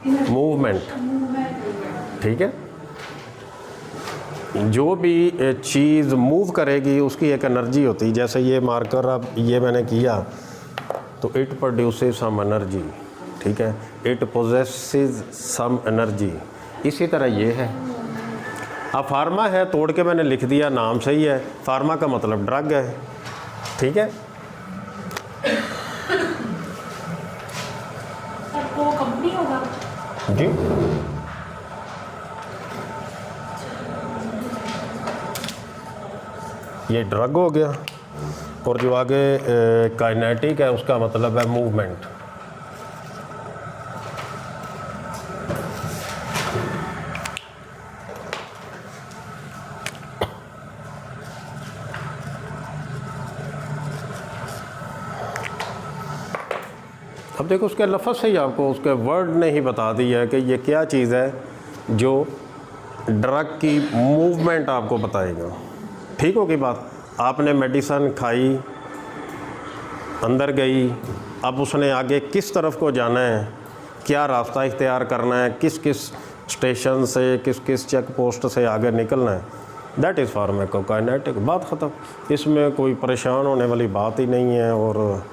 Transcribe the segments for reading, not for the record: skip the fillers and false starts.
Movement, ठीक है। जो भी चीज़ मूव करेगी उसकी एक एनर्जी होती है। जैसे ये मार्कर अब ये मैंने किया तो इट प्रोड्यूसेस सम एनर्जी, ठीक है, इट पोजेसेस सम एनर्जी। इसी तरह ये है। अब फार्मा है, तोड़ के मैंने लिख दिया, नाम सही है, फार्मा का मतलब ड्रग है, ठीक है। वो कंपनी होगा जी, ये ड्रग हो गया। और जो आगे काइनेटिक है उसका मतलब है मूवमेंट। अब देखो उसके लफ्ज़ से ही आपको उसके वर्ड ने ही बता दिया है कि ये क्या चीज़ है जो ड्रग की मूवमेंट आपको बताएगा। ठीक होगी बात। आपने मेडिसन खाई, अंदर गई, अब उसने आगे किस तरफ को जाना है, क्या रास्ता इख्तियार करना है, किस किस स्टेशन से, किस किस चेक पोस्ट से आगे निकलना है, दैट इज़ फार्माकोकाइनेटिक। बात ख़त्म। इसमें कोई परेशान होने वाली बात ही नहीं है। और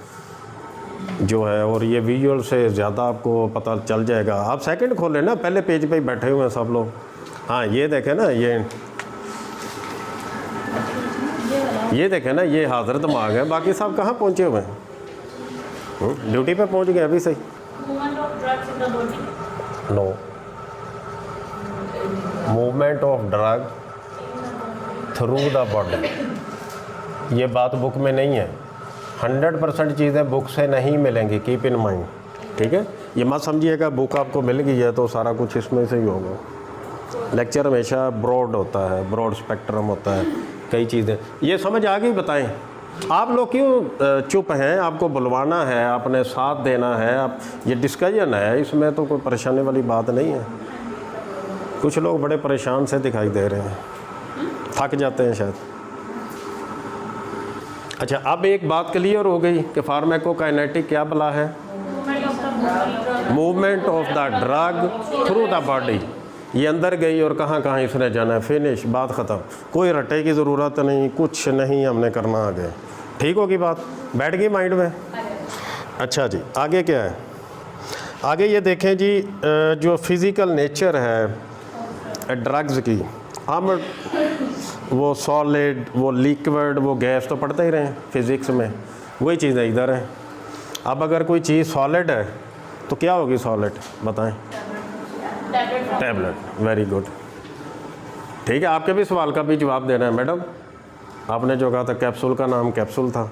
जो है, और ये विजुअल से ज़्यादा आपको पता चल जाएगा। आप सेकंड खोलें ना, पहले पेज पे ही बैठे हुए हैं सब लोग। हाँ, ये देखें ना, ये देखें ना, ये हाजिर दिमाग है। बाकी सब कहाँ पहुँचे हुए हैं? ड्यूटी पे पहुँच गए अभी सही। No, movement of drug through the body, ये बात बुक में नहीं है। 100% चीज़ें बुक से नहीं मिलेंगी, कीप इन माइंड, ठीक है। ये मत समझिएगा बुक आपको मिल गई है तो सारा कुछ इसमें से ही होगा। लेक्चर हमेशा ब्रॉड होता है, ब्रॉड स्पेक्ट्रम होता है, कई चीज़ें। ये समझ आ गई? बताएं आप लोग क्यों चुप हैं? आपको बुलवाना है, आपने साथ देना है, आप ये डिस्कशन है, इसमें तो कोई परेशानी वाली बात नहीं है। कुछ लोग बड़े परेशान से दिखाई दे रहे हैं, थक जाते हैं शायद। अच्छा, अब एक बात क्लियर हो गई कि फार्माकोकाइनेटिक क्या भला है? Movement of the drug through the body. ये अंदर गई और कहाँ कहाँ इसने जाना है, फिनिश, बात ख़त्म। कोई रटे की ज़रूरत नहीं, कुछ नहीं हमने करना आगे। ठीक होगी बात? बैठ गई माइंड में? अच्छा जी, आगे क्या है? आगे ये देखें जी, जो फिज़िकल नेचर है ड्रग्स की, हम वो सॉलिड, वो लिक्विड, वो गैस तो पढ़ते ही रहे हैं फिज़िक्स में, वही चीज़ें इधर हैं। अब अगर कोई चीज़ सॉलिड है तो क्या होगी सॉलिड? बताएं। टैबलेट। वेरी गुड, ठीक है। आपके भी सवाल का भी जवाब देना है मैडम। आपने जो कहा था कैप्सूल का नाम कैप्सूल था,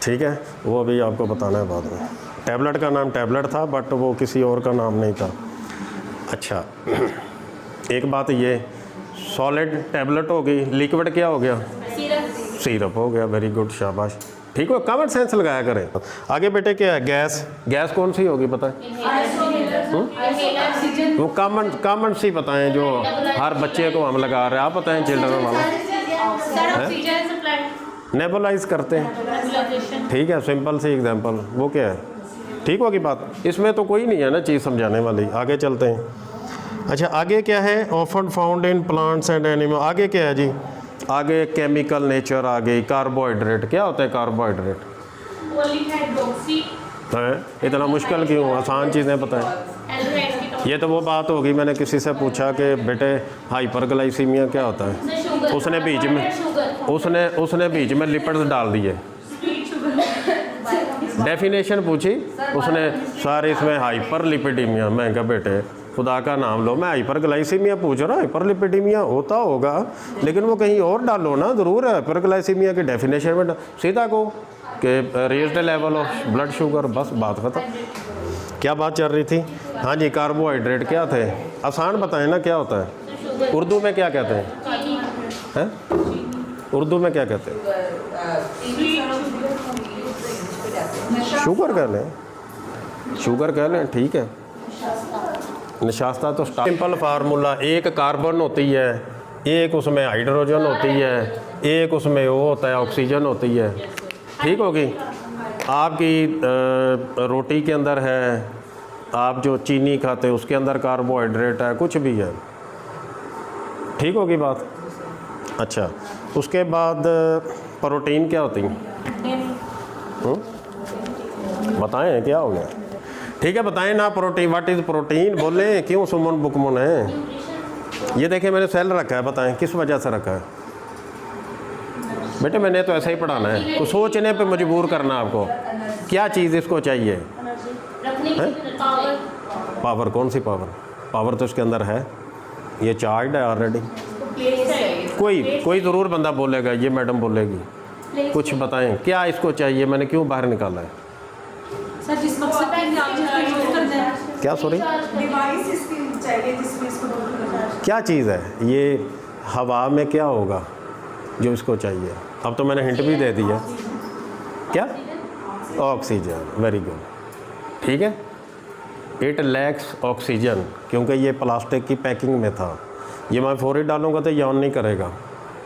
ठीक है, वो भी आपको बताना है बाद में। टैबलेट का नाम टैबलेट था, बट वो किसी और का नाम नहीं था। अच्छा, एक बात ये, सॉलिड टैबलेट हो गई, लिक्विड क्या हो गया? सिरप हो गया। वेरी गुड, शाबाश, ठीक हो। कॉमन सेंस लगाया करें। आगे बेटे क्या है? गैस। गैस कौन सी होगी बताएं? वो कॉमन सी बताएं जो हर बच्चे को हम लगा रहे हैं। आप बताएं चिल्ड्रन वाला। नेबुलाइज करते हैं, ठीक है, सिंपल सी एग्जांपल। वो क्या है? ठीक होगी बात। इसमें तो कोई नहीं है ना चीज़ समझाने वाली। आगे चलते हैं। अच्छा, आगे क्या है? Often found in plants and animal. आगे क्या है जी? आगे केमिकल नेचर आ गई। कार्बोहाइड्रेट क्या होता है? कार्बोहाइड्रेट है। इतना मुश्किल क्यों? आसान चीज़ें बताएं। ये तो वो बात होगी, मैंने किसी से पूछा कि बेटे हाइपरग्लाइसीमिया क्या होता है, उसने बीच में लिपिड्स डाल दिए। डेफिनेशन पूछी उसने, सारे इसमें हाइपरलिपिडीमिया। मैं कहा बेटे खुदा का नाम लो, मैं हाइपरग्लाइसीमिया पूछ रहा हूँ, हाइपरलिपिडीमिया होता होगा लेकिन वो कहीं और डालो ना। ज़रूर है हाइपरग्लाइसीमिया की डेफिनेशन में सीधा को कि raised level of blood sugar, बस बात खत्म। क्या बात चल रही थी? हाँ जी, कार्बोहाइड्रेट क्या थे? आसान बताएं ना, क्या होता है? उर्दू में क्या कहते हैं? उर्दू में क्या कहते हैं? शुगर कह लें, शुगर कह लें, ठीक है। निशास्ता तो सिंपल फार्मूला, एक कार्बन होती है, एक उसमें हाइड्रोजन होती है, एक उसमें वो होता है ऑक्सीजन होती है। ठीक होगी। आपकी रोटी के अंदर है आप जो चीनी खाते हैं उसके अंदर कार्बोहाइड्रेट है, कुछ भी है। ठीक होगी बात। अच्छा, उसके बाद प्रोटीन क्या होती है? बताएं क्या हो गया? ठीक है बताएं ना, प्रोटीन, व्हाट इज़ प्रोटीन बोले, क्यों सुमन बुकमुन है? ये देखें मैंने सेल रखा है, बताएं किस वजह से रखा है? बेटे मैंने तो ऐसा ही पढ़ाना है, तो सोचने पे मजबूर करना आपको, क्या चीज़ इसको चाहिए? पावर, कौन सी पावर? पावर तो इसके अंदर है, ये चार्ज है ऑलरेडी। कोई ज़रूर बंदा बोलेगा, ये मैडम बोलेगी, कुछ बताएं क्या इसको चाहिए, मैंने क्यों बाहर निकाला है? सर जिस मकसद के लिए यूज करना है, क्या सॉरी, डिवाइस इसकी चाहिए जिसमें इसको यूज करना है। क्या चीज़ है ये? हवा में क्या होगा जो इसको चाहिए? अब तो मैंने हिंट भी दे दिया, क्या? Oxygen, very good. ठीक है, इट लैक्स ऑक्सीजन, क्योंकि ये प्लास्टिक की पैकिंग में था, ये मैं फौरी डालूंगा तो ये ऑन नहीं करेगा।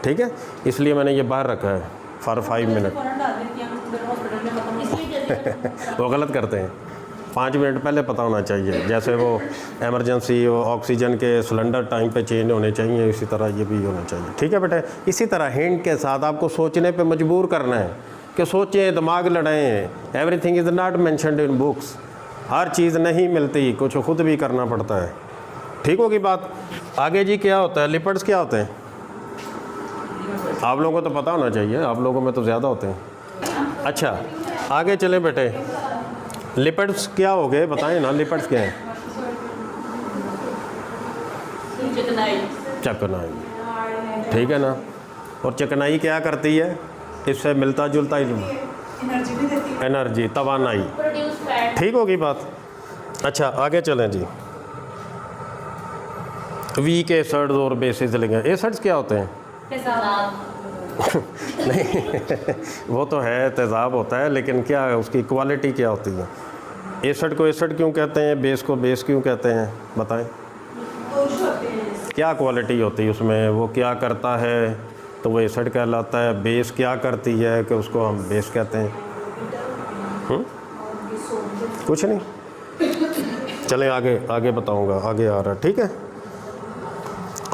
ठीक है, इसलिए मैंने ये बाहर रखा है फॉर 5 मिनट। वो गलत करते हैं, 5 मिनट पहले पता होना चाहिए, जैसे वो एमरजेंसी ऑक्सीजन के सिलेंडर टाइम पे चेंज होने चाहिए, इसी तरह ये भी होना चाहिए। ठीक है बेटे, इसी तरह हिंट के साथ आपको सोचने पे मजबूर करना है कि सोचें, दिमाग लड़ाएं। Everything is not mentioned in books, हर चीज़ नहीं मिलती, कुछ खुद भी करना पड़ता है। ठीक होगी बात। आगे जी क्या होता है? लिपिड्स क्या होते हैं? आप लोगों को तो पता होना चाहिए, आप लोगों में तो ज़्यादा होते हैं। अच्छा आगे चलें बेटे, लिपिड्स क्या हो गए बताएं ना, लिपिड्स क्या हैं? चिकनाई, ठीक है ना। और चिकनाई क्या करती है? इससे मिलता जुलता ही एनर्जी भी देती है, एनर्जी, तवानाई। ठीक होगी बात। अच्छा आगे चलें जी, वीक एसिड्स और बेसिस लेंगे। एसिड्स क्या होते हैं? नहीं वो तो है, तेज़ाब होता है, लेकिन क्या है उसकी क्वालिटी क्या होती है? एसिड को एसिड क्यों कहते हैं, बेस को बेस क्यों कहते हैं, बताएं क्या क्वालिटी होती है उसमें, वो क्या करता है तो वो एसिड कहलाता है, बेस क्या करती है कि उसको हम बेस कहते हैं। कुछ नहीं, चलें आगे, आगे बताऊंगा, आगे आ रहा है। ठीक है,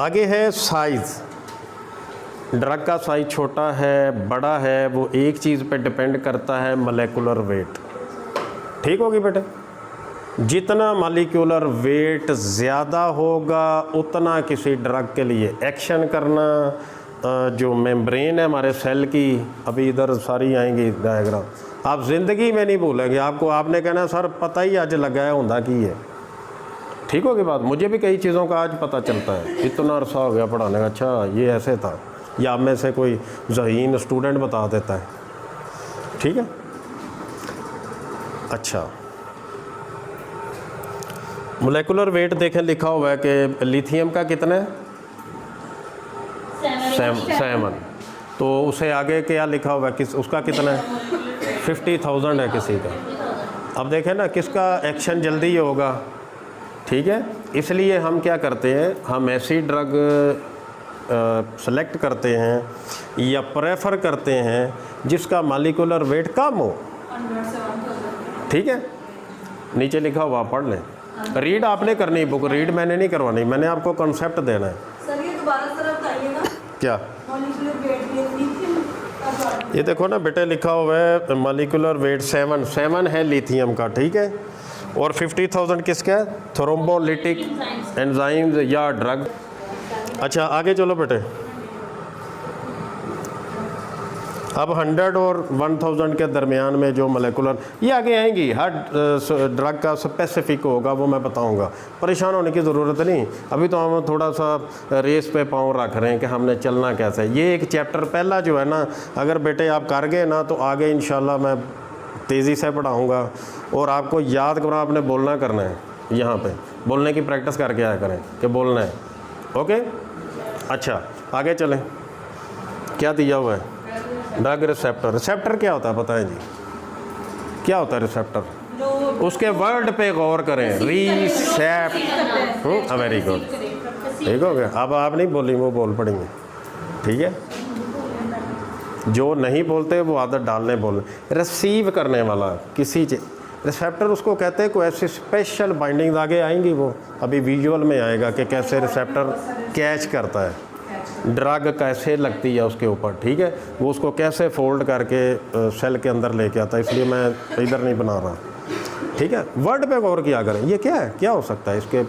आगे है साइज़। ड्रग का साइज़ छोटा है बड़ा है, वो एक चीज़ पे डिपेंड करता है, मॉलिक्यूलर वेट। ठीक होगी बेटे, जितना मॉलिक्यूलर वेट ज़्यादा होगा उतना किसी ड्रग के लिए एक्शन करना, जो मेम्ब्रेन है हमारे सेल की, अभी इधर सारी आएंगी डायग्राम, आप ज़िंदगी में नहीं भूलेंगे, आपको आपने कहना सर पता ही आज लगा है होंदा की है। ठीक होगी बात। मुझे भी कई चीज़ों का आज पता चलता है, इतना अरसा हो गया पढ़ाने का, अच्छा ये ऐसे था, या आप में से कोई ज़हीन स्टूडेंट बता देता है। ठीक है, अच्छा मोलेकुलर वेट देखें, लिखा हुआ है कि लिथियम का कितना है? 7। तो उसे आगे क्या लिखा हुआ है, किस उसका कितना है? 50,000 है किसी का। अब देखें ना किसका एक्शन जल्दी होगा। ठीक है, इसलिए हम क्या करते हैं, हम ऐसी ड्रग सेलेक्ट करते हैं या प्रेफर करते हैं जिसका मॉलिक्यूलर वेट कम हो। ठीक है, नीचे लिखा हुआ पढ़ लें। रीड आपने करनी बुक, रीड मैंने नहीं करवानी, मैंने आपको कॉन्सेप्ट देना है। सर ये दोबारा सर बताइएगा क्या? मॉलिक्यूलर वेट लिथियम, ये देखो ना बेटे, लिखा हुआ है मॉलिक्यूलर वेट 7 है लिथियम का। ठीक है, और 50,000 किसका है? थ्रोम्बोलिटिक एंजाइम्स या ड्रग। अच्छा आगे चलो बेटे, अब 100 और 1000 के दरमियान में जो मोलेकुलर, ये आगे आएंगी, हर ड्रग का स्पेसिफिक होगा, वो मैं बताऊंगा, परेशान होने की ज़रूरत नहीं। अभी तो हम थोड़ा सा रेस पे पाँव रख रहे हैं कि हमने चलना कैसे। ये एक चैप्टर पहला जो है ना, अगर बेटे आप कर गए ना तो आगे इंशाल्लाह मैं तेज़ी से पढ़ाऊँगा, और आपको याद करना, आपने बोलना करना है, यहाँ पर बोलने की प्रैक्टिस करके आया करें कि बोलना है। ओके, अच्छा आगे चलें, क्या दिया हुआ है? Drug receptor. रिसेप्टर क्या होता है बताएं जी, क्या होता है रिसेप्टर? उसके वर्ड पे गौर करें, रिसेप्ट। वेरी गुड, ठीक हो गया। अब आप नहीं बोली, वो बोल पड़ेंगे। ठीक है, जो नहीं बोलते वो आदत डालने बोलने। रिसीव करने वाला, किसी रिसेप्टर उसको कहते हैं, कोई ऐसी स्पेशल बाइंडिंग आगे आएंगी, वो अभी विजुअल में आएगा कि कैसे रिसेप्टर कैच करता है, ड्रग कैसे लगती है उसके ऊपर, ठीक है, वो उसको कैसे फोल्ड करके सेल के अंदर लेके आता है, इसलिए मैं इधर नहीं बना रहा, ठीक है। वर्ड पे गौर किया करें, ये क्या है, क्या हो सकता है, इसके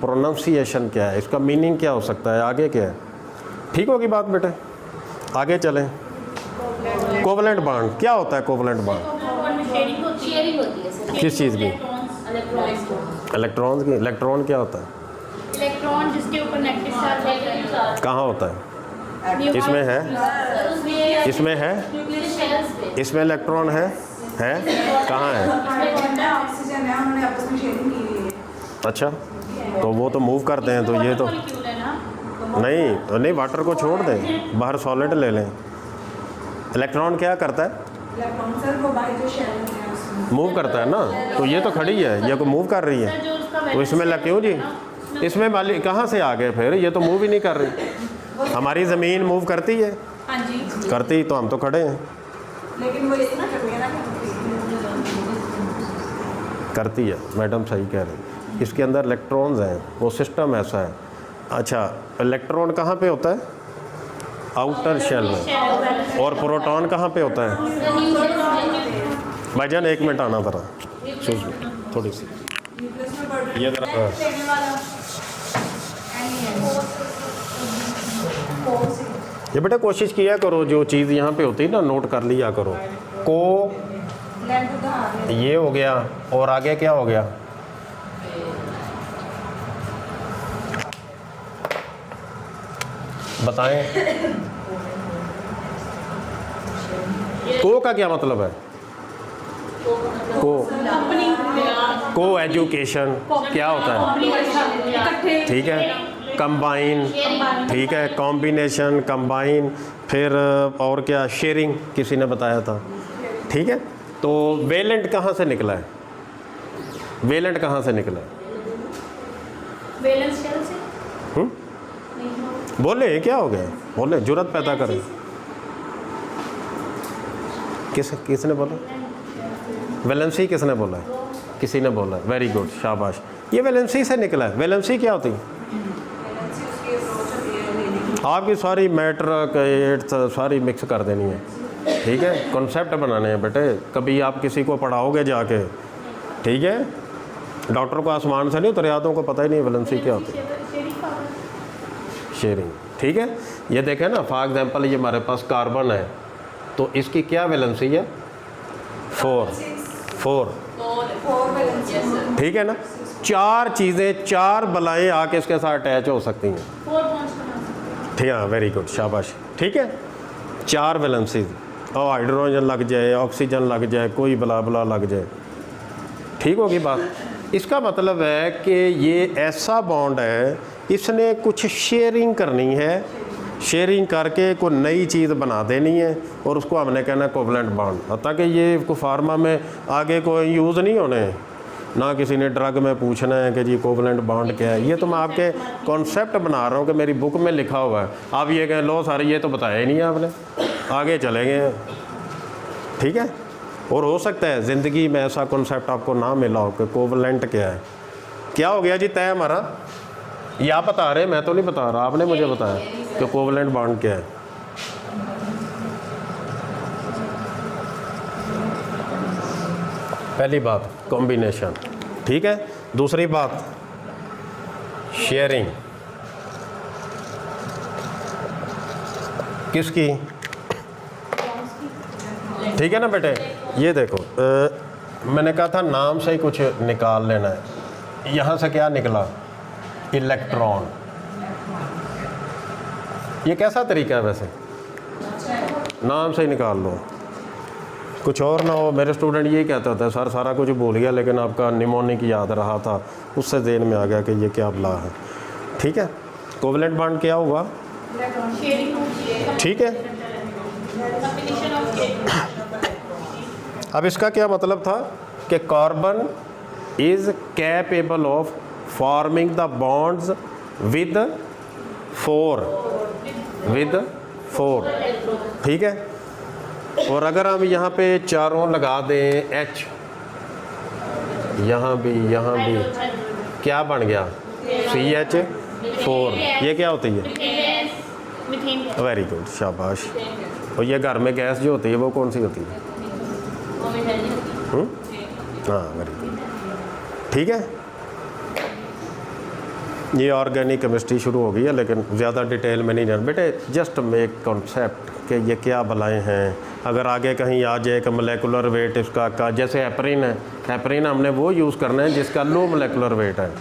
प्रोनाउंसिएशन क्या है, इसका मीनिंग क्या हो सकता है, आगे क्या है, ठीक होगी बात बेटे, आगे चलें। कोवलेंट बॉन्ड क्या होता है, कोवलेंट बॉन्ड शेयरिंग होती है सर। किस चीज़ की, इलेक्ट्रॉन्स। इलेक्ट्रॉन्स की। इलेक्ट्रॉन क्या होता है, इलेक्ट्रॉन जिसके ऊपर नेगेटिव चार्ज है, कहाँ होता है, इसमें है, इसमें है, इसमें इलेक्ट्रॉन है कहाँ है, ऑक्सीजन है, उन्होंने आपस में शेयरिंग की हुई है। अच्छा, तो वो तो मूव करते हैं, तो ये तो नहीं वाटर को छोड़ दें, बाहर सॉलिड ले लें। इलेक्ट्रॉन क्या करता है, इलेक्ट्रॉन सर वो बाहर जो शेल है उसमें मूव करता है ना, तो ये तो खड़ी है, ये को मूव कर रही है, तो इसमें क्यों जी, इसमें वाली कहाँ से आ गए फिर, ये तो मूव ही नहीं कर रही, हमारी ज़मीन मूव करती है, हाँ जी करती तो हम तो खड़े हैं, लेकिन वो इतना कर रही है ना करती है, मैडम सही कह रही हैं, इसके अंदर इलेक्ट्रॉन्स हैं, वो सिस्टम ऐसा है। अच्छा, इलेक्ट्रॉन कहाँ पे होता है, आउटर शेल में, और प्रोटॉन कहाँ पे होता है, भाईजान 1 मिनट आना ज़रा, थोड़ी सी ये ज़रा, ये बेटा कोशिश किया करो, जो चीज़ यहाँ पे होती है ना नोट कर लिया करो, को ये हो गया, और आगे क्या हो गया, बताएं, को का क्या मतलब है, को एजुकेशन क्या होता है, ठीक है, कंबाइन, ठीक है, कॉम्बिनेशन, कंबाइन, फिर और क्या, शेयरिंग किसी ने बताया था, ठीक है। तो वेलेंट कहाँ से निकला है, वेलेंट कहाँ से निकला है, वैलेंस शेल से। बोले क्या हो गया, बोले जुर्रत पैदा करें, किसने बोला, वैलेंसी किसने बोला है, किसी ने बोला, वेरी गुड, शाबाश, ये वैलेंसी से निकला है। वैलेंसी क्या होती है, आपकी सारी मैट्रिक एट्थ सारी मिक्स कर देनी है, ठीक है, कॉन्सेप्ट बनाने हैं बेटे, कभी आप किसी को पढ़ाओगे जाके, ठीक है, डॉक्टर को आसमान से नहीं उतरे आदों को पता ही नहीं वैलेंसी क्या होती है, शेयरिंग, ठीक है। ये देखें ना, फॉर एग्जांपल ये हमारे पास कार्बन है, तो इसकी क्या वैलेंसी है, 4, ठीक है ना, 4 चीज़ें, 4 बलाएँ आके इसके साथ अटैच हो सकती हैं, ठीक है, वेरी गुड, शाबाश, ठीक है, 4 वैलेंसी, और हाइड्रोजन लग जाए, ऑक्सीजन लग जाए, कोई बला बला लग जाए, ठीक होगी बात। इसका मतलब है कि ये ऐसा बॉन्ड है, इसने कुछ शेयरिंग करनी है, शेयरिंग करके कोई नई चीज़ बना देनी है, और उसको हमने कहना है कोवलेंट बॉन्ड। ताकि ये को फार्मा में आगे कोई यूज़ नहीं होने, ना किसी ने ड्रग में पूछना है कि जी कोवलेंट बॉन्ड क्या है, ये तो मैं आपके कॉन्सेप्ट बना रहा हूँ कि मेरी बुक में लिखा हुआ है, आप ये कहें लो सारे ये तो बताया ही नहीं है आपने, आगे चले गए, ठीक है। और हो सकता है ज़िंदगी में ऐसा कॉन्सेप्ट आपको ना मिला हो कि कोवलेंट क्या है, क्या हो गया जी तय हमारा, ये आप बता रहे, मैं तो नहीं बता रहा, आपने मुझे बताया कि कोवलेंट बॉन्ड क्या है। पहली बात कॉम्बिनेशन, ठीक है, दूसरी बात शेयरिंग, किसकी, ठीक है ना बेटे। ये देखो मैंने कहा था नाम से ही कुछ निकाल लेना है, यहाँ से क्या निकला, इलेक्ट्रॉन, ये कैसा तरीका है वैसे, नाम से ही निकाल लो, कुछ और ना हो। मेरे स्टूडेंट यही कहते होते हैं सर सारा कुछ भूल गया लेकिन आपका निमोनिक याद रहा था, उससे देन में आ गया कि ये क्या बला है, ठीक है। कोवलेंट बॉन्ड क्या हुआ, ठीक है। अब इसका क्या मतलब था कि carbon is capable of forming the bonds with 4, ठीक है। और अगर हम यहाँ पे चारों लगा दें H यहाँ भी, यहाँ भी क्या बन गया CH4। ये क्या होती है? Methane gas. वेरी गुड, शाबाश। और ये घर में गैस जो होती है वो कौन सी होती है? वो मीथेन नहीं होती। हाँ, वेरी गुड, ठीक है। ये ऑर्गेनिक केमिस्ट्री शुरू हो गई है, लेकिन ज़्यादा डिटेल में नहीं जाना बेटे, जस्ट मेक कॉन्सेप्ट कि ये क्या भलाएँ हैं। अगर आगे कहीं आ जाए कि मोलेकुलर वेट इसका का, जैसे एपरिन है, एपरिन हमने वो यूज़ करना है जिसका लो मोलेकुलर वेट है,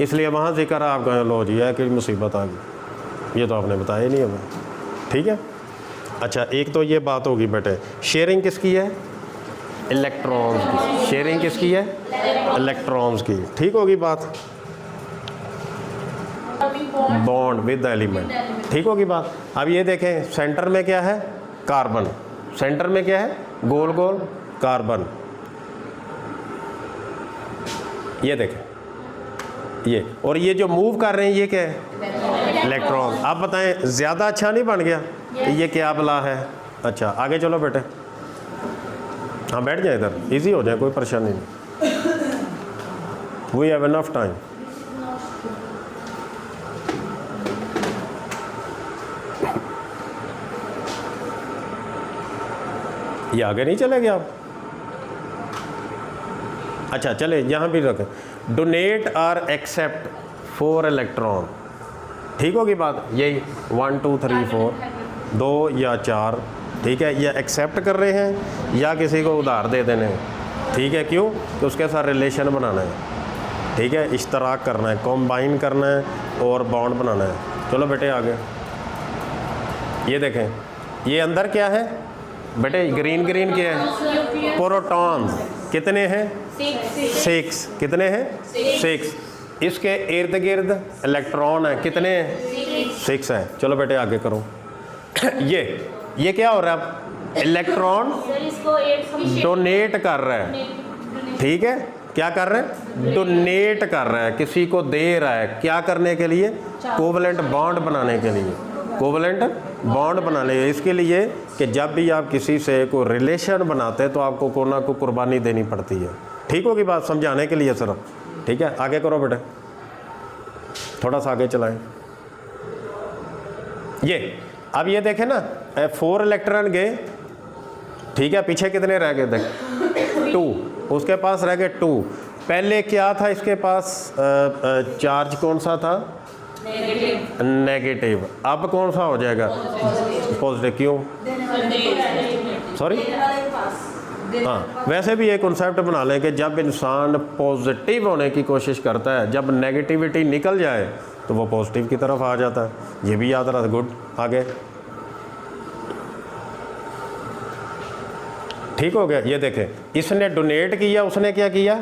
इसलिए वहाँ जिक्र आपका लो जी है कि मुसीबत आ गई। ये तो आपने बताया नहीं हमें, ठीक है। अच्छा, एक तो ये बात होगी बेटे, शेयरिंग किसकी है? इलेक्ट्रॉन्स की। शेयरिंग किसकी है? इलेक्ट्रॉन्स की, ठीक होगी बात। बॉन्ड विद एलिमेंट, ठीक होगी बात। अब ये देखें, सेंटर में क्या है? कार्बन। सेंटर में क्या है? गोल गोल कार्बन। ये देखें, ये और ये जो मूव कर रहे हैं ये क्या है? इलेक्ट्रॉन। आप बताएं, ज़्यादा अच्छा नहीं बन गया? ये क्या बला है? अच्छा, आगे चलो बेटे। हाँ, बैठ जाए इधर, इजी हो जाए, कोई परेशानी नहीं। We have enough time. ये आगे नहीं चले गए आप? अच्छा, चले यहाँ भी रखें, डोनेट और एक्सेप्ट 4 इलेक्ट्रॉन, ठीक होगी बात। यही 1 2 3 4, 2 या 4, ठीक है। ये एक्सेप्ट कर रहे हैं या किसी को उधार दे देने हैं, ठीक है। क्यों? कि उसके साथ रिलेशन बनाना है, ठीक है, इश्तराक करना है, कॉम्बाइन करना है और बॉन्ड बनाना है। चलो बेटे आगे। ये देखें, ये अंदर क्या है बेटे? ग्रीन ग्रीन क्या है? प्रोटॉन्स। कितने हैं? 6। कितने हैं? 6। इसके इर्द गिर्द इलेक्ट्रॉन है, कितने हैं? 6 हैं। चलो बेटे आगे करो। ये क्या हो रहा है? इलेक्ट्रॉन डोनेट कर रहा है, ठीक है। क्या कर रहा है? डोनेट कर रहा है, किसी को दे रहा है। क्या करने के लिए? कोवलेंट बॉन्ड बनाने के लिए। कोवलेंट बॉन्ड बनाने इसके लिए कि जब भी आप किसी से कोई रिलेशन बनाते हैं तो आपको को ना को कुर्बानी देनी पड़ती है, ठीक होगी बात, समझाने के लिए सिर्फ, ठीक है। आगे करो बेटे, थोड़ा सा आगे चलाएं। अब ये देखें ना, 4 इलेक्ट्रॉन गए, ठीक है। पीछे कितने रह गए? देख 2, उसके पास रह गए 2। पहले क्या था इसके पास? चार्ज कौन सा था? नेगेटिव। अब कौन सा हो जाएगा? पॉजिटिव। क्यों? सॉरी, हाँ, वैसे भी एक कॉन्सेप्ट बना लें कि जब इंसान पॉजिटिव होने की कोशिश करता है, जब नेगेटिविटी निकल जाए तो वो पॉजिटिव की तरफ आ जाता है। ये भी याद रहा। गुड, आगे ठीक हो गया। ये देखें, इसने डोनेट किया, उसने क्या किया?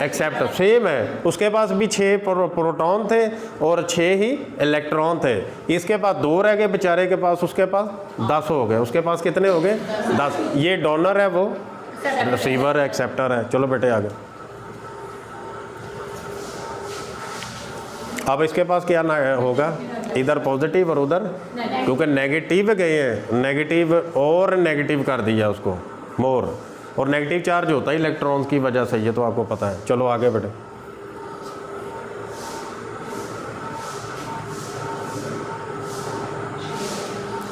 एक्सेप्ट। सेम है, उसके पास भी 6 प्रोटॉन थे और 6 ही इलेक्ट्रॉन थे। इसके पास 2 रह गए बेचारे के पास, उसके पास 10 हो गए। उसके पास कितने हो गए? 10। ये डोनर है, वो रिसीवर है, एक्सेप्टर है। चलो बेटे आगे। अब इसके पास क्या होगा? इधर पॉजिटिव और उधर, क्योंकि नेगेटिव गए हैं, नेगेटिव और नेगेटिव कर दिया उसको मोर, और नेगेटिव चार्ज होता है इलेक्ट्रॉन्स की वजह से, ये तो आपको पता है। चलो आगे बेटे।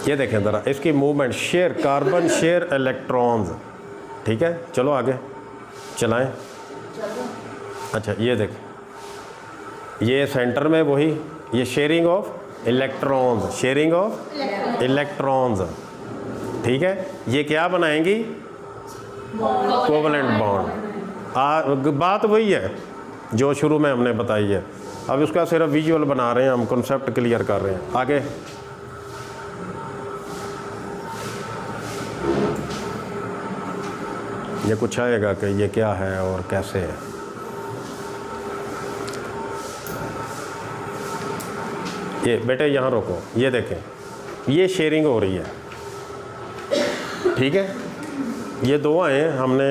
ये देखें ज़रा इसकी movement, share carbon, share electrons, ठीक है। चलो आगे चलाएं। अच्छा, ये देखें, ये सेंटर में वही, ये sharing of electrons, sharing of electrons, ठीक है। ये क्या बनाएंगी? Covalent bond. बात वही है जो शुरू में हमने बताई है। अब उसका सिर्फ विजुअल बना रहे हैं हम, कॉन्सेप्ट क्लियर कर रहे हैं। आगे ये कुछ आएगा कि ये क्या है और कैसे है। ये बेटे यहाँ रोको, ये देखें, ये शेयरिंग हो रही है, ठीक है। ये 2 आए हैं, हमने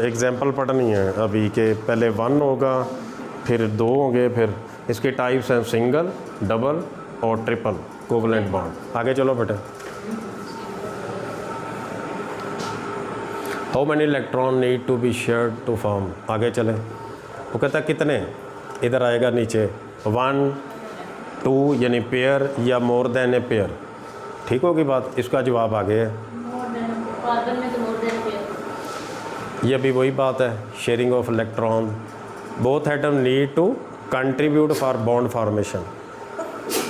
एग्जाम्पल पढ़नी है अभी के। पहले 1 होगा, फिर 2 होंगे, फिर इसके टाइप्स हैं सिंगल, डबल और ट्रिपल कोवलेंट बॉन्ड। आगे चलो बेटे। How many electron need to be shared to form? आगे चलें। वो कहता है कितने, इधर आएगा नीचे 1 2 यानी पेयर या मोर देन ए पेयर। ठीक होगी बात, इसका जवाब आगे है। कार्बन में तो मोर देन पेयर। ये भी वही बात है, sharing of electron, both atom need to contribute for bond formation.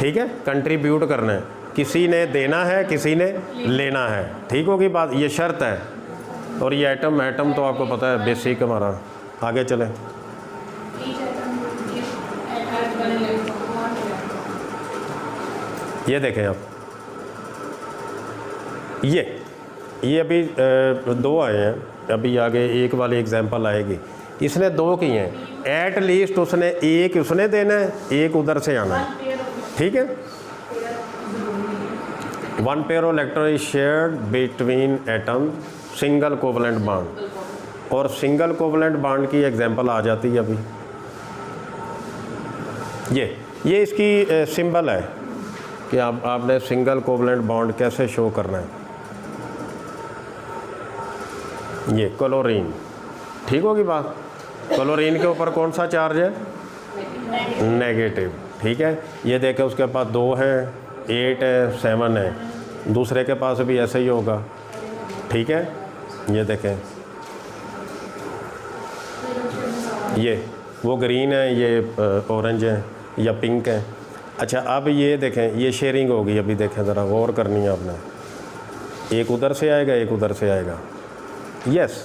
ठीक है, कंट्रीब्यूट करना है, किसी ने देना है किसी ने लेना है। ठीक होगी बात, ये शर्त है। और ये एटम तो आपको पता है बेसिक हमारा। आगे चलें, ये देखें आप, ये अभी 2 आए हैं, अभी आगे एक वाली एग्जांपल आएगी। इसने 2 किए हैं, एट लीस्ट उसने एक उसने देना है, एक उधर से आना है। ठीक है, 1 pair of electron is shared between atom single covalent bond. और सिंगल कोवलेंट बॉन्ड की एग्जांपल आ जाती है अभी। ये इसकी सिंबल है कि आपने सिंगल कोवलेंट बॉन्ड कैसे शो करना है। ये क्लोरीन, ठीक होगी बात। क्लोरीन के ऊपर कौन सा चार्ज है, नेगेटिव। ठीक है, ये देखें उसके पास 2 है, 8 है, 7 है, दूसरे के पास भी ऐसे ही होगा। ठीक है, ये देखें, ये वो ग्रीन है, ये ऑरेंज है या पिंक है। अच्छा, अब ये देखें, ये शेयरिंग होगी। अभी देखें ज़रा गौर करनी है आपने, एक उधर से आएगा एक उधर से आएगा। यस,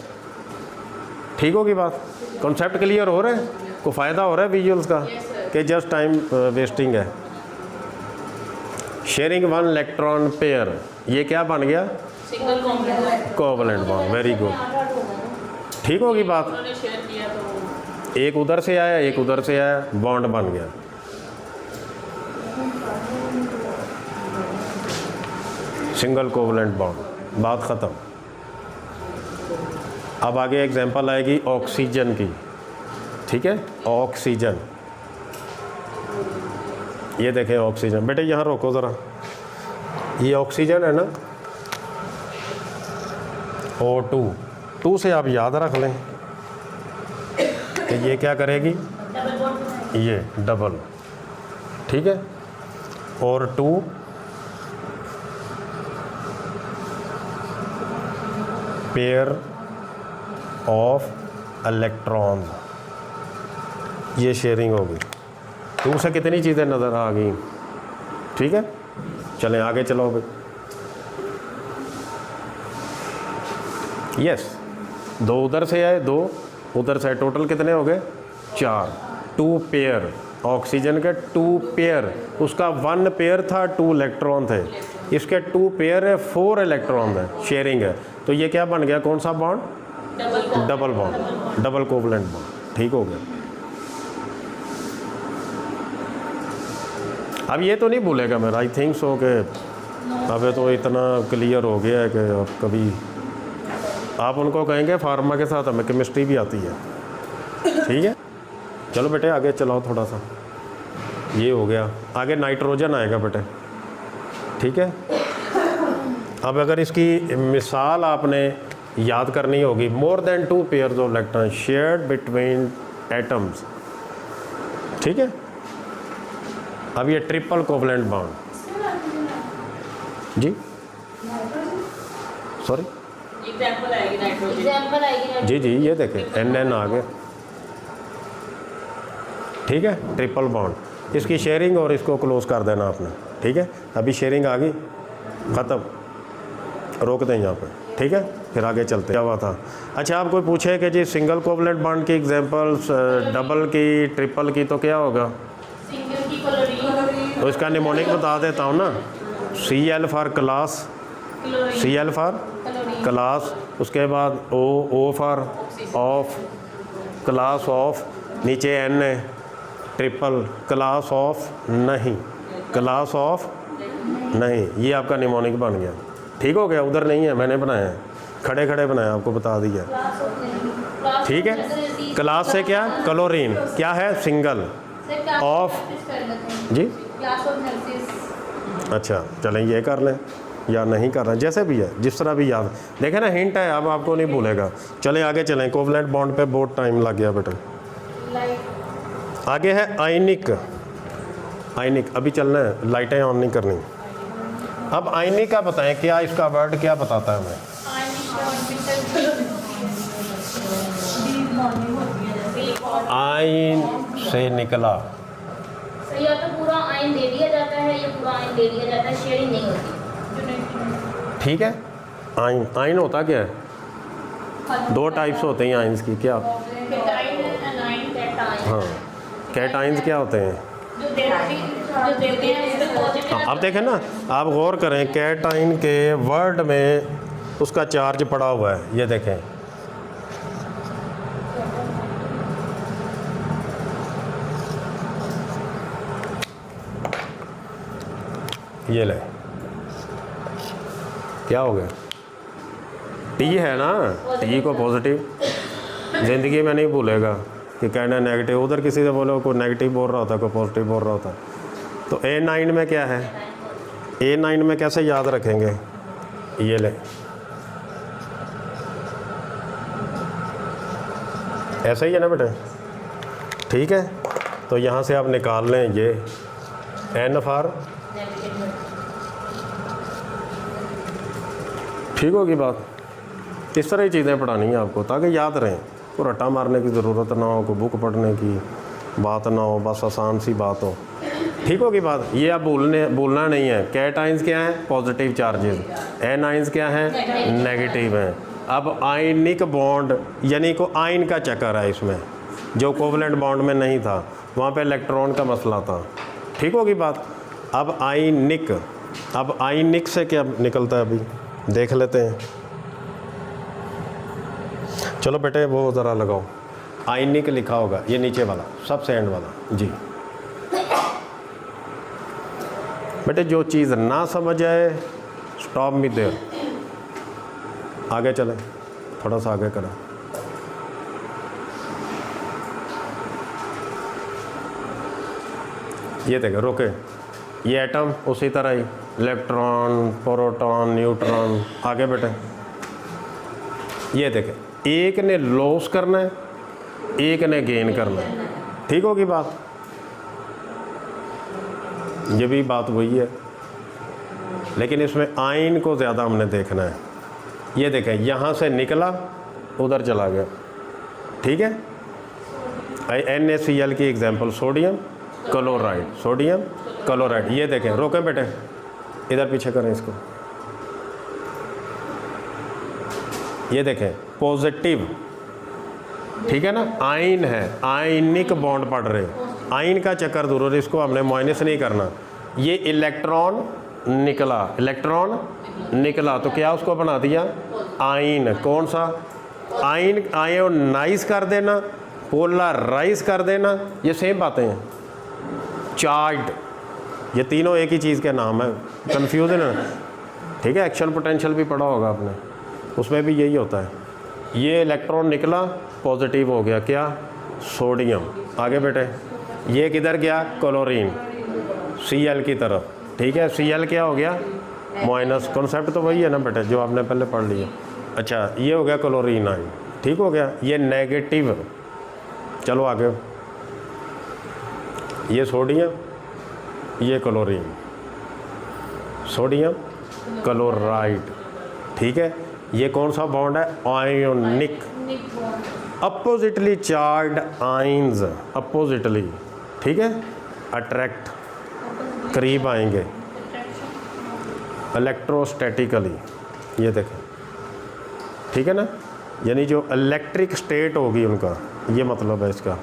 ठीक होगी बात। कॉन्सेप्ट क्लियर हो रहा है, को फ़ायदा हो रहा है विजुअल्स का कि जस्ट टाइम वेस्टिंग है। शेयरिंग 1 इलेक्ट्रॉन पेयर, ये क्या बन गया, single covalent bond. Very good, ठीक होगी बात। उन्होंने शेयर किया तो एक उधर से आया एक उधर से आया, बॉन्ड बन गया। सिंगल कोवलेंट बॉन्ड, बात ख़त्म। अब आगे एग्जांपल आएगी ऑक्सीजन की। ठीक है, ऑक्सीजन, ये देखें ऑक्सीजन। बेटे यहाँ रोको ज़रा, ये ऑक्सीजन है ना, O2 से आप याद रख लें कि ये क्या करेगी, ये डबल। ठीक है, और 2 पेयर ऑफ इलेक्ट्रॉन, ये शेयरिंग होगी। 2 से कितनी चीज़ें नज़र आ गई। ठीक है, चलें आगे चलो भाई। यस, 2 उधर से आए 2 उधर से, टोटल कितने हो गए 4। 2 पेयर ऑक्सीजन के 2 पेयर, उसका 1 पेयर था 2 इलेक्ट्रॉन थे, इसके 2 पेयर है 4 इलेक्ट्रॉन है, शेयरिंग है। तो ये क्या बन गया, कौन सा bond, double bond, double covalent bond. ठीक हो गया। अब ये तो नहीं भूलेगा मेरा, आई थिंक सो कि अब तो इतना क्लियर हो गया है कि अब कभी आप उनको कहेंगे फार्मा के साथ हमें केमिस्ट्री भी आती है। ठीक है, चलो बेटे आगे चलाओ थोड़ा सा। ये हो गया, आगे नाइट्रोजन आएगा बेटे। ठीक है, अब अगर इसकी मिसाल आपने याद करनी होगी, more than 2 pairs of electron shared between atoms. ठीक है, अब ये ट्रिपल कोवलेंट बॉन्ड, जी सॉरी एग्जांपल आएगी नाइट्रोजन, जी जी, ये देखें NN आ गया। ठीक है, ट्रिपल बॉन्ड, इसकी शेयरिंग और इसको क्लोज कर देना आपने। ठीक है, अभी शेयरिंग आ गई, ख़त्म, रोक दें यहाँ पे। ठीक है, फिर आगे चलते क्या हुआ था। अच्छा, आप कोई पूछे कि जी सिंगल कोवलेंट बॉन्ड की एग्जांपल्स, डबल की, ट्रिपल की, तो क्या होगा, सिंगल की क्लोरीन, तो इसका निमोनिक बता देता हूँ ना, Cl for class, Cl for class, उसके बाद O for of, class of, नीचे N है, ट्रिपल, क्लास ऑफ नहीं, क्लास ऑफ नहीं, ये आपका निमोनिक बन गया। ठीक हो गया, उधर नहीं है, मैंने बनाया है, खड़े खड़े बनाया, आपको बता दिया। ठीक है, क्लास से क्या, क्लोरीन क्या है, सिंगल ऑफ, जी अच्छा चलें ये कर लें या नहीं कर रहे, जैसे भी है, जिस तरह भी याद, देखें ना हिंट है, अब आपको नहीं भूलेगा। चलें आगे चलें, कोवलेंट बॉन्ड पे बहुत टाइम लग गया बेटा। आगे है आयनिक। आयनिक अभी चलना है, लाइटें ऑन नहीं करनी। अब आयनिक का बताएं, क्या इसका वर्ड क्या बताता है हमें? आयन से निकला। सही, या तो पूरा आयन दे दिया जाता है या पूरा आयन दे दिया जाता है, शेयरिंग नहीं होती। ठीक है। आयन, आयन होता क्या है? दो टाइप्स होते हैं आयन्स की। क्या? Cation A9 cation. हाँ, कैटाइन्स क्या होते हैं? जो देते हैं उसमें पॉजिटिव। अब देखें ना, आप गौर करें, कैटाइन के वर्ड में उसका चार्ज पड़ा हुआ है, ये देखें। ये ले, क्या हो गया? टी है ना, टी को पॉजिटिव ज़िंदगी में नहीं भूलेगा कि कहना नेगेटिव। उधर किसी से बोलो कोई नेगेटिव बोल रहा होता है, कोई पॉजिटिव बोल रहा होता है। तो A9 में क्या है? A9 में कैसे याद रखेंगे? ये ले, ऐसा ही है ना बेटे? ठीक है, तो यहाँ से आप निकाल लें ये N फॉर, ठीक होगी बात। इस तरह की चीज़ें पढ़ानी है आपको ताकि याद रहें, को रट्टा मारने की ज़रूरत ना हो, कोई बुक पढ़ने की बात ना हो, बस आसान सी बात हो। ठीक होगी बात। ये आप भूलना नहीं है। कैटाइंस क्या है? Positive charges. एनाइंस क्या है? नेगेटिव हैं। अब आयनिक बॉन्ड यानी को आयन का चक्कर है इसमें, जो कोवलेंट बॉन्ड में नहीं था, वहाँ पे इलेक्ट्रॉन का मसला था। ठीक होगी बात। अब आयनिक, अब आयनिक से क्या निकलता है अभी देख लेते हैं। चलो बेटे वो ज़रा लगाओ, आयनिक लिखा होगा ये नीचे वाला सबसे एंड वाला जी। बेटे जो चीज़ ना समझ आए स्टॉप मी देयर, आगे चलें, थोड़ा सा आगे करें। ये देखें, रोके, ये एटम उसी तरह ही, इलेक्ट्रॉन, प्रोटॉन, न्यूट्रॉन। आगे बेटे ये देखें, एक ने लॉस करना है, एक ने गेन करना है। ठीक होगी बात। ये भी बात वही है, लेकिन इसमें आयन को ज़्यादा हमने देखना है। ये देखें, यहाँ से निकला उधर चला गया। ठीक है। NaCl की example sodium chloride, sodium chloride. ये देखें, रोकें बेटे, इधर पीछे करें इसको। ये देखें पॉजिटिव, ठीक है ना, आयन है, आयनिक बॉन्ड पढ़ रहे, आयन का चक्कर दूर, इसको हमने माइनस नहीं करना। ये इलेक्ट्रॉन निकला, इलेक्ट्रॉन निकला तो क्या उसको बना दिया? आयन। कौन सा आयन? आयोनाइज कर देना, पोलराइज कर देना, ये सेम बातें हैं। चार्ज, ये तीनों एक ही चीज़ के नाम है, कन्फ्यूजन है। ठीक है, एक्शन पोटेंशियल भी पढ़ा होगा आपने, उसमें भी यही होता है। ये इलेक्ट्रॉन निकला पॉजिटिव हो गया, क्या? सोडियम। आगे बेटे, ये किधर गया? क्लोरीन, Cl की तरफ। ठीक है, Cl क्या हो गया? माइनस। कॉन्सेप्ट तो वही है ना बेटे जो आपने पहले पढ़ लिया। अच्छा, ये हो गया क्लोरीन आयन। ठीक हो गया, ये नेगेटिव। चलो आगे, ये सोडियम, ये क्लोरीन, सोडियम क्लोराइड। ठीक है, ये कौन सा बॉन्ड है? Ionic. Oppositely charge ions, oppositely, ठीक है, अट्रैक्ट, करीब आएंगे, इलेक्ट्रोस्टैटिकली। ये देखें, ठीक है ना, यानी जो इलेक्ट्रिक स्टेट होगी उनका, ये मतलब है इसका।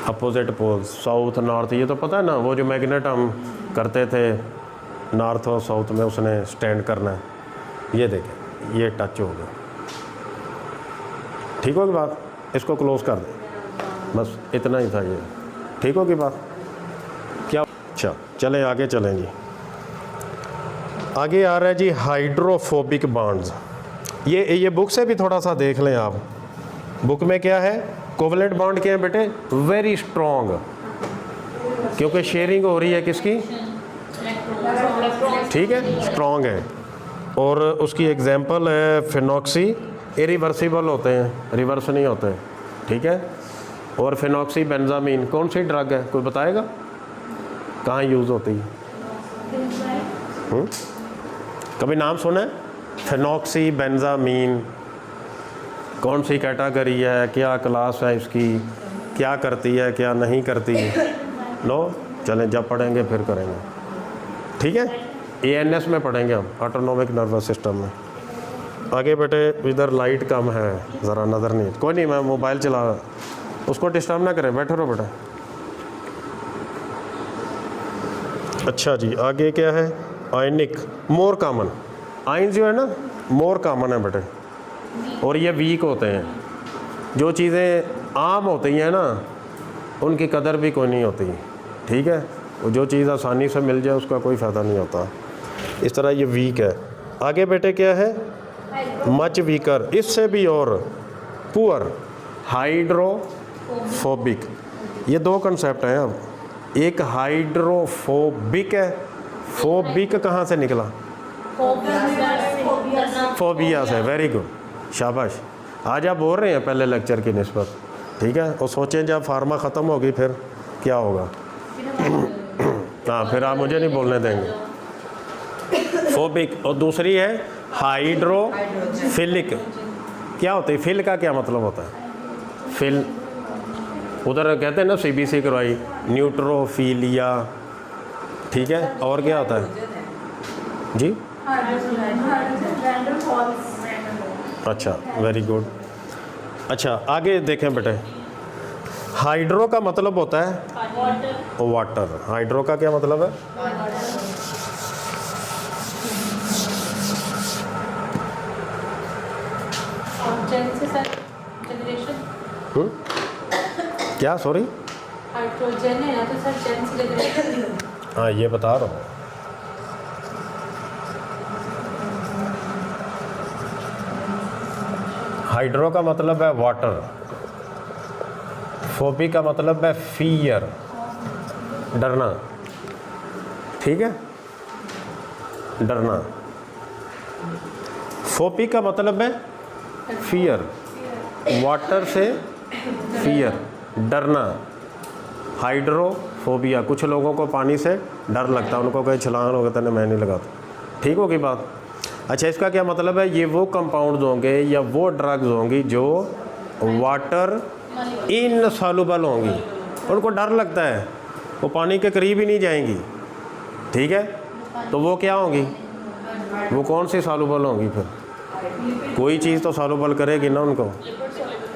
अपोजिट पोल, साउथ नॉर्थ, ये तो पता है ना, वो जो मैग्नेट हम करते थे नॉर्थ और साउथ में, उसने स्टैंड करना है। ये देखें, ये टच हो गया। ठीक होगी बात, इसको क्लोज कर दें, बस इतना ही था ये। ठीक होगी बात क्या? अच्छा चलें आगे, चलें जी। आगे आ रहा है जी हाइड्रोफोबिक बॉन्ड्स। ये बुक से भी थोड़ा सा देख लें आप। बुक में क्या है? कोवलेंट बॉन्ड क्या है बेटे? वेरी स्ट्रॉन्ग, क्योंकि शेयरिंग हो रही है किसकी? ठीक है, स्ट्रॉन्ग है। और उसकी एग्जांपल है फिनॉक्सी, इरिवर्सिबल होते हैं, रिवर्स नहीं होते। ठीक है। और फेनॉक्सीबेंजामीन कौन सी ड्रग है, कोई बताएगा कहाँ यूज़ होती है? कभी नाम सुना है? फेनॉक्सीबेंजामीन कौन सी कैटेगरी है, क्या क्लास है इसकी, क्या करती है क्या नहीं करती? नो, चलें जब पढ़ेंगे फिर करेंगे, ठीक है। ANS में पढ़ेंगे हम, ऑटोनोमिक नर्वस सिस्टम में। आगे बेटे, इधर लाइट कम है, ज़रा नज़र नहीं, कोई नहीं, मैं मोबाइल चला, उसको डिस्टर्ब ना करें, बैठो रहो बेटा। अच्छा जी, आगे क्या है? आयनिक, मोर कॉमन। आयन जो है ना मोर कॉमन है बेटे, और ये वीक होते हैं। जो चीज़ें आम होती हैं ना उनकी कदर भी कोई नहीं होती, ठीक है। वो जो चीज़ आसानी से मिल जाए उसका कोई फ़ायदा नहीं होता, इस तरह ये वीक है। आगे बेटे क्या है? मच वीकर, इससे भी और पुअर, हाइड्रोफोबिक। ये दो कंसेप्ट हैं अब, एक हाइड्रोफोबिक है, फोबिक कहाँ से निकला? फोबिया से, वेरी गुड, शाबाश। आज आप बोल रहे हैं पहले लेक्चर की निस्बत, ठीक है। और सोचें जब फार्मा ख़त्म होगी फिर क्या होगा। हाँ, फिर आप मुझे नहीं बोलने देंगे। फोबिक। और दूसरी है हाइड्रोफिलिक। क्या होती है? फिल का क्या मतलब होता है? फिल, उधर कहते हैं ना CBC करवाई, न्यूट्रोफिलिया, ठीक है। और क्या होता है जी? अच्छा, वेरी गुड। अच्छा, आगे देखें बेटे, हाइड्रो का मतलब होता है वाटर। हाइड्रो का क्या मतलब है? जनरेशन। क्या, सॉरी? हाइड्रोजन है ना, तो सर जेन से जनरेशन। हाँ, ये बता रहा हूँ। हाइड्रो का मतलब है वाटर, फोबी का मतलब है फियर, डरना, ठीक है, डरना। फोबी का मतलब है फियर, वाटर से फियर, डरना। हाइड्रोफोबिया, कुछ लोगों को पानी से डर लगता है, उनको कहीं छलांग हो गया, मैं नहीं लगाता, ठीक होगी बात। अच्छा, इसका क्या मतलब है? ये वो कंपाउंड्स होंगे या वो ड्रग्स होंगी जो वाटर इनसॉल्युबल होंगी, उनको डर लगता है, वो पानी के करीब ही नहीं जाएंगी, ठीक है। तो वो क्या होंगी? वो कौन सी सॉल्युबल होंगी? फिर कोई चीज़ तो सॉल्युबल करेगी ना उनको।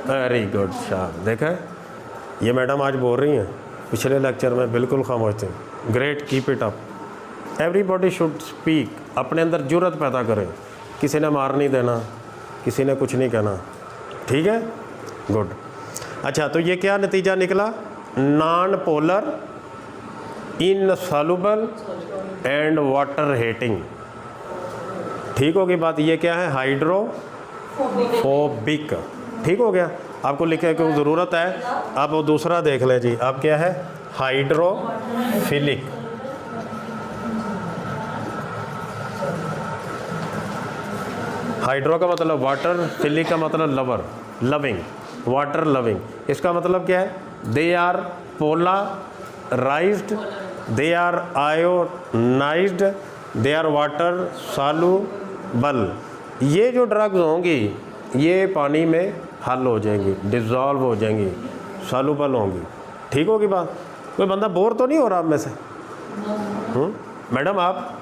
वेरी गुड, शाबाश। देखा, ये मैडम आज बोल रही हैं, पिछले लेक्चर में बिल्कुल खामोश थे। Great, keep it up. Everybody should speak, अपने अंदर जुर्रत पैदा करें, किसी ने मार नहीं देना, किसी ने कुछ नहीं कहना, ठीक है, गुड। अच्छा, तो ये क्या नतीजा निकला? Non polar, insoluble and water hating, ठीक होगी बात। ये क्या है? हाइड्रोफोबिक, ठीक हो गया। आपको लिखने की ज़रूरत है। अब वो दूसरा देख लें जी, अब क्या है? हाइड्रोफिलिक। हाइड्रो का मतलब वाटर, फिलिक का मतलब लवर, लविंग, वाटर लविंग। इसका मतलब क्या है? They are polarised, they are ionised, they are water soluble. ये जो ड्रग्स होंगी ये पानी में हल हो जाएंगी, डिज़ोल्व हो जाएंगी, सॉल्युबल होंगी, ठीक होगी बात। कोई बंदा बोर तो नहीं हो रहा आप में से? मैडम आप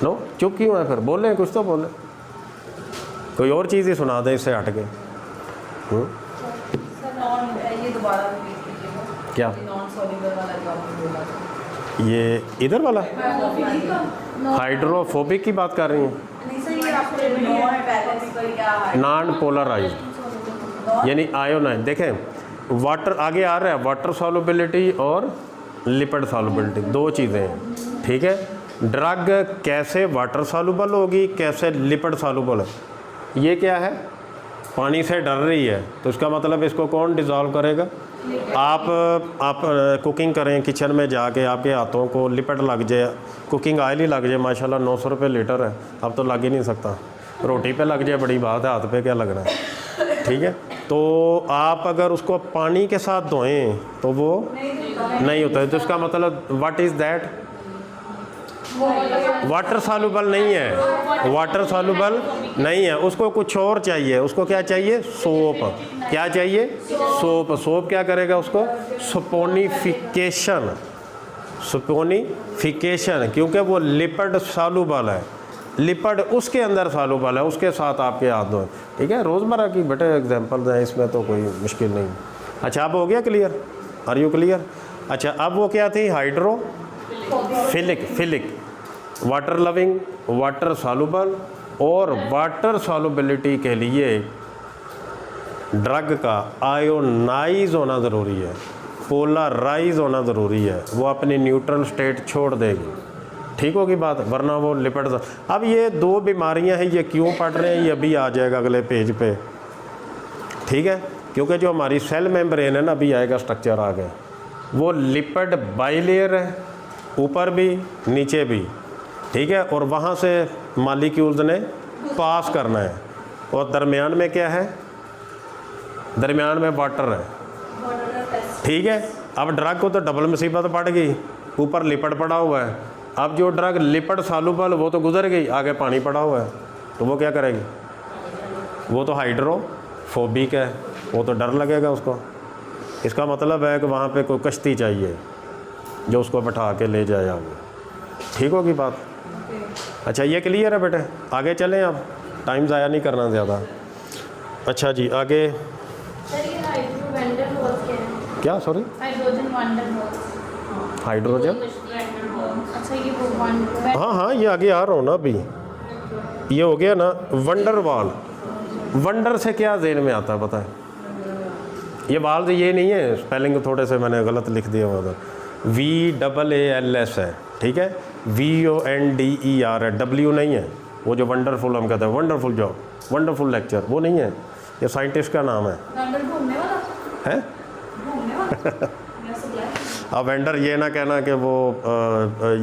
नो, चुप क्यों है? फिर बोलें, कुछ तो बोलें, कोई और चीज़ ही सुना दें इससे हट के। सर नॉन, ये दोबारा रिपीट कीजिएगा। क्या? नॉन सॉल्युबल वाला जो आपने बोला था, ये इधर वाला हाइड्रोफोबिक की बात कर रही हैं? नहीं सर, ये आपने नॉन पैरासिटिकल क्या है? नॉन पोलराइज्ड यानी आयोनाइज। देखें, वाटर आगे आ रहा है, वाटर सॉल्युबिलिटी और लिपिड सॉल्युबिलिटी, दो चीज़ें हैं, ठीक है। ड्रग कैसे वाटर सॉल्युबल होगी, कैसे लिपिड सॉल्युबल है? ये क्या है? पानी से डर रही है, तो इसका मतलब इसको कौन डिज़ोल्व करेगा? आप कुकिंग करें किचन में जाके, आपके हाथों को लिपट लग जाए, कुकिंग ऑयल ही लग जाए, माशाल्लाह 900 रुपये लीटर है, अब तो लग ही नहीं सकता। रोटी पे लग जाए बड़ी बात है, हाथ पे क्या लगना है, ठीक है। तो आप अगर उसको पानी के साथ धोएं तो वो नहीं होता है। तो इसका मतलब what is that? Water soluble नहीं है, वाटर सॉल्युबल नहीं है, उसको कुछ और चाहिए। उसको क्या चाहिए? सोप। क्या चाहिए? सोप। सोप क्या करेगा उसको? सपोनिफिकेशन। सपोनिफिकेशन, क्योंकि वो लिपिड सॉल्युबल है, लिपिड उसके अंदर सॉल्युबल है, उसके साथ आपके हाथ धोएं। ठीक है, रोज़मर्रा की बेटे एग्जांपल्स हैं, इसमें तो कोई मुश्किल नहीं। अच्छा, अब हो गया क्लियर? Are you clear? अच्छा, अब वो क्या थी? Hydrophilic, water loving, water soluble, और वाटर सॉल्युबिलिटी के लिए ड्रग का आयोनाइज होना ज़रूरी है, पोलराइज होना ज़रूरी है, वो अपनी न्यूट्रल स्टेट छोड़ देगी। ठीक होगी बात, वरना वो लिपिड। अब ये दो बीमारियां हैं, ये क्यों पढ़ रहे हैं ये अभी आ जाएगा अगले पेज पे। ठीक है, क्योंकि जो हमारी सेल मेम्ब्रेन है ना, अभी आएगा स्ट्रक्चर आ गया, वो लिपिड बाइलेयर है, ऊपर भी नीचे भी। ठीक है, और वहाँ से मॉलिक्यूल्स ने पास करना है, और दरमियान में क्या है? दरमियान में वाटर है। ठीक है, अब ड्रग को तो डबल मुसीबत पड़ गई, ऊपर लिपिड पड़ा हुआ है। अब जो ड्रग लिपिड सॉल्युबल वो तो गुजर गई, आगे पानी पड़ा हुआ है, तो वो क्या करेगी? वो तो हाइड्रोफोबिक है, वो तो डर लगेगा उसको। इसका मतलब है कि वहाँ पे कोई कश्ती चाहिए जो उसको बैठा के ले जाए आगे। ठीक होगी बात? अच्छा, ये क्लियर है बेटे? आगे चलें, अब टाइम ज़ाया नहीं करना ज़्यादा। अच्छा जी, आगे सर ये हाइड्रो वैंडर वॉल्स क्या है? क्या? Sorry, hydrogen wander walls. Hydrogen. अच्छा, ये वो वैंडर। हाँ हाँ, ये आगे आ रहा हूँ ना अभी। ये हो गया ना वंडर वाल। वंडर से क्या ज़हन में आता है पता है? ये वाल ये नहीं है, स्पेलिंग थोड़े से मैंने गलत लिख दिया हुआ था। VAALS है, ठीक है, WONDER है, W नहीं है। वो जो वंडरफुल हम कहते हैं, वंडरफुल जॉब, वंडरफुल लेक्चर, वो नहीं है, ये साइंटिस्ट का नाम है। घूमने वाला है घूमने वाला अब वेंडर ये ना कहना कि वो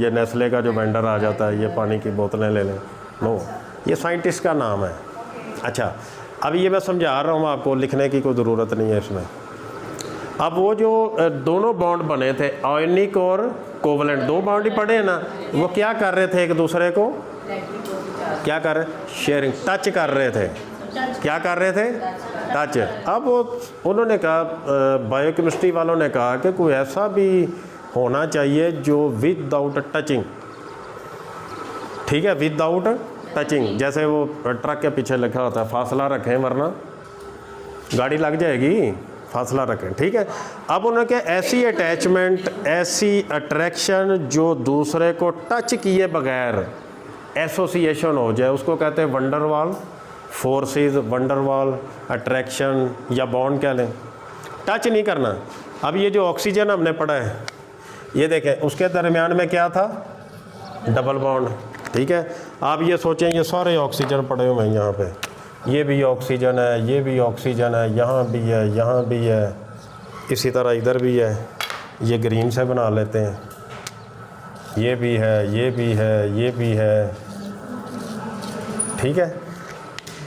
ये नेस्ले का जो वेंडर आ जाता है, ये पानी की बोतलें ले लें, नो, ये साइंटिस्ट का नाम है। अच्छा, अब ये मैं समझा रहा हूँ आपको, लिखने की कोई ज़रूरत नहीं है इसमें। अब वो जो दोनों बॉन्ड बने थे, आयनिक और कोवलेंट, दो बॉन्ड ही पड़े हैं ना, वो क्या कर रहे थे? एक दूसरे को क्या कर रहे? शेयरिंग, टच कर रहे थे। क्या कर रहे थे? टच। अब उन्होंने कहा, बायोकेमिस्ट्री वालों ने कहा कि कोई ऐसा भी होना चाहिए जो विदाउट टचिंग। ठीक है, विदाउट टचिंग, जैसे वो ट्रक के पीछे लिखा होता है फासला रखें वरना गाड़ी लग जाएगी, फासला रखें। ठीक है, अब उन्होंने कहा ऐसी अटैचमेंट, ऐसी अट्रैक्शन जो दूसरे को टच किए बगैर एसोसिएशन हो जाए, उसको कहते हैं वंडरवाल फोर्सेस, वंडरवाल अट्रैक्शन या बॉन्ड कह लें। टच नहीं करना। अब ये जो ऑक्सीजन हमने पढ़ा है, ये देखें, उसके दरमियान में क्या था? Double bond. ठीक है, आप ये सोचें, ये सारे ऑक्सीजन पड़े हुए हैं यहाँ पे, ये भी ऑक्सीजन है, ये भी ऑक्सीजन है, यहाँ भी है, यहाँ भी है, इसी तरह इधर भी है। ये ग्रीन से बना लेते हैं, ये भी है, ये भी है, ये भी है। ठीक है,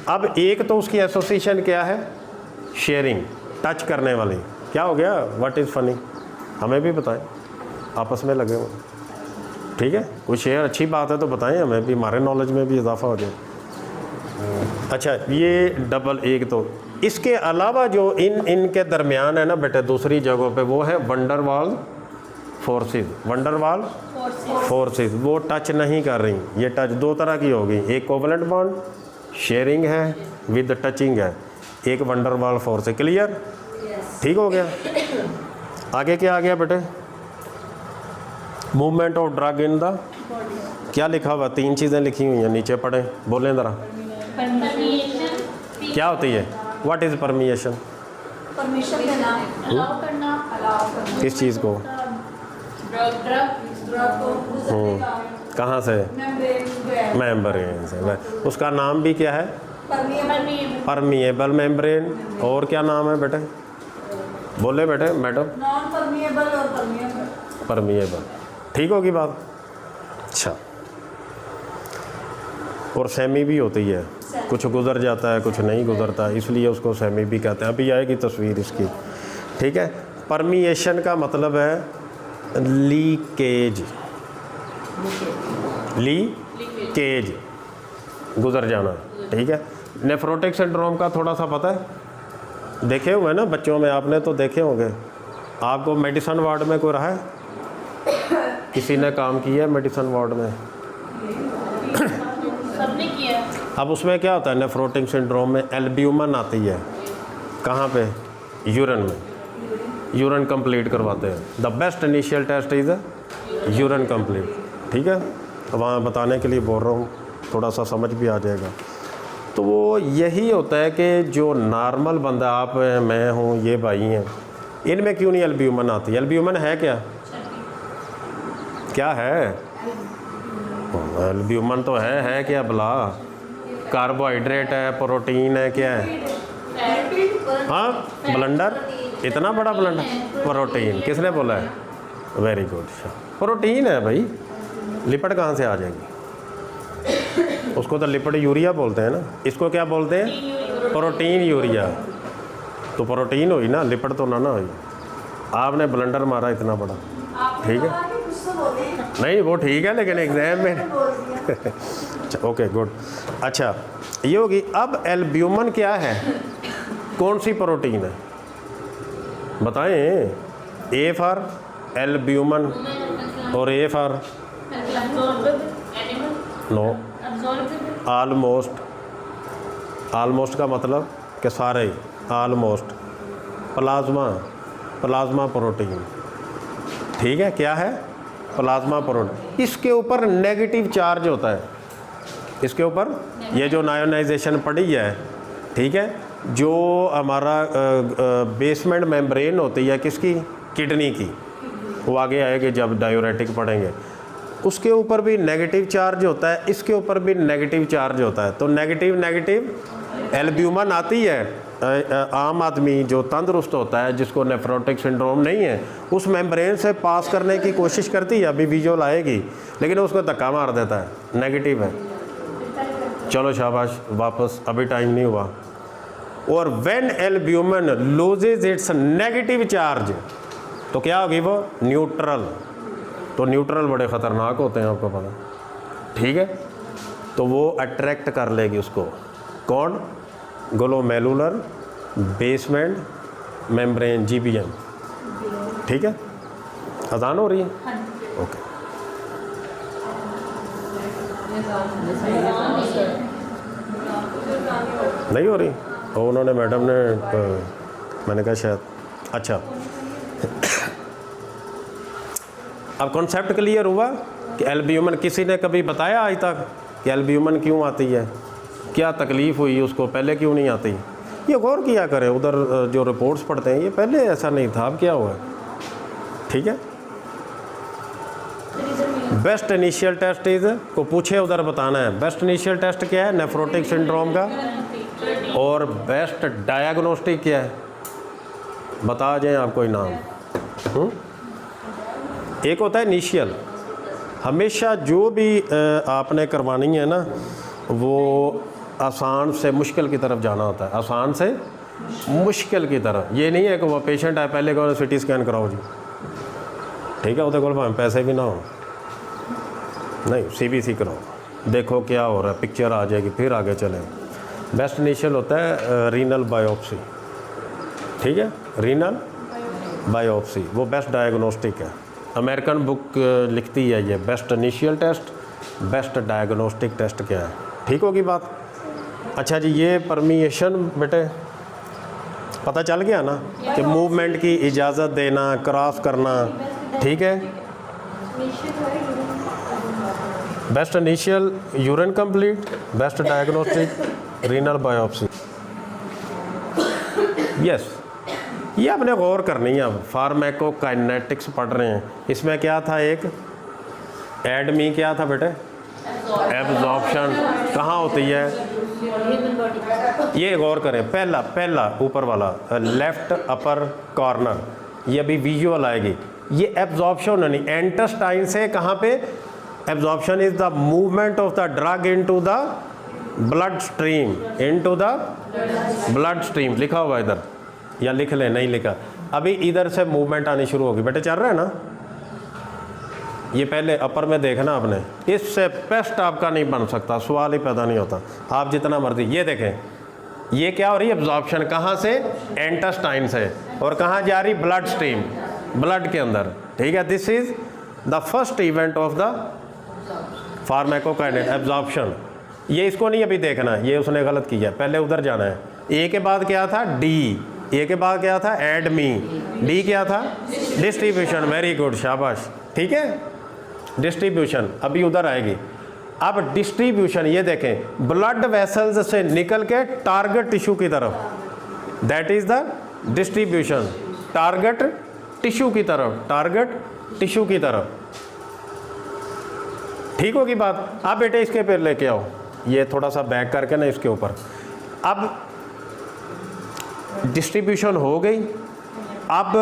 अब एक तो उसकी एसोसिएशन क्या है? शेयरिंग, टच करने वाली। क्या हो गया? What is funny? हमें भी बताएं, आपस में लगे हुए। ठीक है, कोई शेयर अच्छी बात है तो बताएं हमें भी, हमारे नॉलेज में भी इजाफा हो जाए। अच्छा, ये डबल एक तो, इसके अलावा जो इनके दरमियान है ना बेटे दूसरी जगहों पे, वो है वंडरवाल फोर्सेस। वंडरवाल फोर्सेस वो टच नहीं कर रही। ये टच दो तरह की होगी, एक कोवलेंट बॉन्ड शेयरिंग है विद टचिंग है, एक वंडरवाल फोर्स है। क्लियर? ठीक हो गया। आगे क्या आ गया बेटे? Movement of drug in the, क्या लिखा हुआ? तीन चीज़ें लिखी हुई हैं, नीचे पढ़ें, बोलें ज़रा। क्या होती है? What is permeation? परमिशन देना, अलाउ करना किस चीज़ को? ड्रग को गुजरने का, कहाँ से? मेम्ब्रेन मेम्ब्रेन से। उसका नाम भी क्या है? Permeable, permeable membrane. और क्या नाम है बेटे? बोले बेटे, मैडम। नॉन परमिएबल और परमिएबल। परमिएबल। ठीक होगी बात? अच्छा, और सेमी भी होती है, कुछ गुजर जाता है, कुछ नहीं गुजरता, इसलिए उसको सेमी भी कहते हैं। अभी आएगी तस्वीर इसकी, ठीक है। परमिएशन का मतलब है लीकेज, लीकेज, गुजर जाना, ठीक है। नेफ्रोटिक सिंड्रोम का थोड़ा सा पता है, देखे हुए ना बच्चों में, आपने तो देखे होंगे। आपको मेडिसिन वार्ड में कोई रहा है, किसी ने काम किया है मेडिसिन वार्ड में? सबने किया। अब उसमें क्या होता है नेफ्रोटिक सिंड्रोम में, एल्ब्यूमिन आती है कहाँ पे, यूरिन में, यूरिन कंप्लीट करवाते हैं। The best initial test is urine complete, ठीक है। वहाँ बताने के लिए बोल रहा हूँ, थोड़ा सा समझ भी आ जाएगा। तो वो यही होता है कि जो नॉर्मल बंदा, आप हैं, मैं हूँ, ये भाई हैं, इनमें क्यों नहीं एल्ब्यूमिन आती? एल्ब्यूमिन है क्या, क्या है? एल्ब्यूमिन तो है क्या भला? कार्बोहाइड्रेट है, प्रोटीन है, क्या है? हाँ, ब्लंडर, इतना बड़ा ब्लंडर, प्रोटीन, किसने बोला है? वेरी गुड, प्रोटीन है भाई। लिपिड कहाँ से आ जाएगी? उसको तो लिपिड यूरिया बोलते हैं ना, इसको क्या बोलते हैं? Protein urea. तो प्रोटीन हुई ना, लिपिड तो ना हुई। आपने ब्लंडर मारा इतना बड़ा, ठीक है। नहीं वो ठीक है, लेकिन एग्जाम में अच्छा, ओके गुड। अच्छा ये होगी। अब एल्ब्यूमिन क्या है, कौन सी प्रोटीन है बताएं? ए फॉर एल्ब्यूमिन और A for no, almost. Almost का मतलब कि सारे, ऑलमोस्ट। प्लाज्मा, प्लाज्मा प्रोटीन, ठीक है। क्या है? Plasma protein. इसके ऊपर नेगेटिव चार्ज होता है, इसके ऊपर ये जो नायोनाइजेशन पड़ी है, ठीक है, जो हमारा बेसमेंट मेम्ब्रेन होती है किसकी, किडनी की, वो आगे आएगी जब डायूरेटिक पढ़ेंगे, उसके ऊपर भी नेगेटिव चार्ज होता है, इसके ऊपर भी नेगेटिव चार्ज होता है। तो नेगेटिव नेगेटिव एल्ब्यूमिन आती है। आम आदमी जो तंदुरुस्त होता है, जिसको नेफ्रोटिक सिंड्रोम नहीं है, उस मेम्ब्रेन से पास करने की कोशिश करती है, अभी विजुअल आएगी, लेकिन उसको धक्का मार देता है, नेगेटिव है। चलो शाबाश, वापस, अभी टाइम नहीं हुआ। और when albumin loses it's negative charge, तो क्या होगी वो? न्यूट्रल। तो न्यूट्रल बड़े ख़तरनाक होते हैं, आपको पता, ठीक है। तो वो अट्रैक्ट कर लेगी उसको, कौन? ग्लोमेरुलर बेसमेंट मेम्ब्रेन, GBM, ठीक है। अजान हो रही है? ओके। नहीं हो रही? और उन्होंने, मैडम ने, मैंने कहा शायद। अच्छा अब कॉन्सेप्ट क्लियर हुआ कि एल्ब्यूमिन, किसी ने कभी बताया आज तक कि एल्ब्यूमिन क्यों आती है, क्या तकलीफ़ हुई उसको, पहले क्यों नहीं आती? ये गौर किया करें, उधर जो रिपोर्ट्स पढ़ते हैं, ये पहले ऐसा नहीं था, अब क्या हुआ? ठीक है। बेस्ट इनिशियल टेस्ट इज़, को पूछे उधर बताना है। बेस्ट इनिशियल टेस्ट क्या है नेफ्रोटिक सिंड्रोम का, और बेस्ट डायग्नोस्टिक क्या है, बता जाएं आप कोई नाम। एक होता है इनिशियल, हमेशा जो भी आपने करवानी है ना, वो आसान से मुश्किल की तरफ जाना होता है, आसान से मुश्किल की तरफ। ये नहीं है कि वो पेशेंट है, पहले कहो CT स्कैन कराओ जी, ठीक है, वो भाई पैसे भी ना हो, नहीं CBC कराओ, देखो क्या हो रहा है, पिक्चर आ जाएगी, फिर आगे चलें। बेस्ट इनिशियल होता है रीनल बायोप्सी, ठीक है, रीनल बायोप्सी, वो बेस्ट डायग्नोस्टिक है। अमेरिकन बुक लिखती है ये, best initial test, best diagnostic test क्या है, ठीक होगी बात। अच्छा जी, ये परमिएशन बेटे पता चल गया ना, कि मूवमेंट की इजाज़त देना, क्रॉस करना, ठीक है। Best initial urine complete, best diagnostic renal biopsy. Yes, ये आपने गौर करनी है। अब फार्माकोकाइनेटिक्स पढ़ रहे हैं, इसमें क्या था, एक एडमी क्या था बेटे, एब्जॉर्प्शन कहाँ होती है, ये गौर करें। पहला ऊपर वाला लेफ्ट अपर कॉर्नर, ये अभी विजुअल आएगी, ये एब्जॉर्प्शन नहीं, इंटेस्टाइन से कहाँ पे absorption is the movement of the drug into the blood stream, into the blood stream लिखा हुआ है इधर, या लिख लें, नहीं लिखा। अभी इधर से मूवमेंट आनी शुरू होगी बेटे, चल रहा है ना। ये पहले अपर में देखना आपने, इससे बेस्ट आपका नहीं बन सकता, सवाल ही पैदा नहीं होता, आप जितना मर्जी। ये देखें, ये क्या हो रही है, एब्जॉर्प्शन कहाँ से, इंटेस्टाइन से, और कहाँ जा रही, ब्लड स्ट्रीम, ब्लड के अंदर, ठीक है। This is the first event of the pharmacokinetic, absorption. ये इसको नहीं अभी देखना, ये उसने गलत किया, पहले उधर जाना है। ए के बाद क्या था, डी, ए के बाद क्या था, एडमी, डी क्या था, डिस्ट्रीब्यूशन, वेरी गुड, शाबाश, ठीक है, डिस्ट्रीब्यूशन अभी उधर आएगी। अब डिस्ट्रीब्यूशन ये देखें, ब्लड वेसल्स से निकल के टारगेट टिश्यू की तरफ, that is the distribution, target tissue की तरफ, टारगेट टिश्यू की तरफ, ठीक होगी बात। अब बेटे इसके पे लेके आओ, ये थोड़ा सा बैक करके ना इसके ऊपर। अब डिस्ट्रीब्यूशन हो गई, अब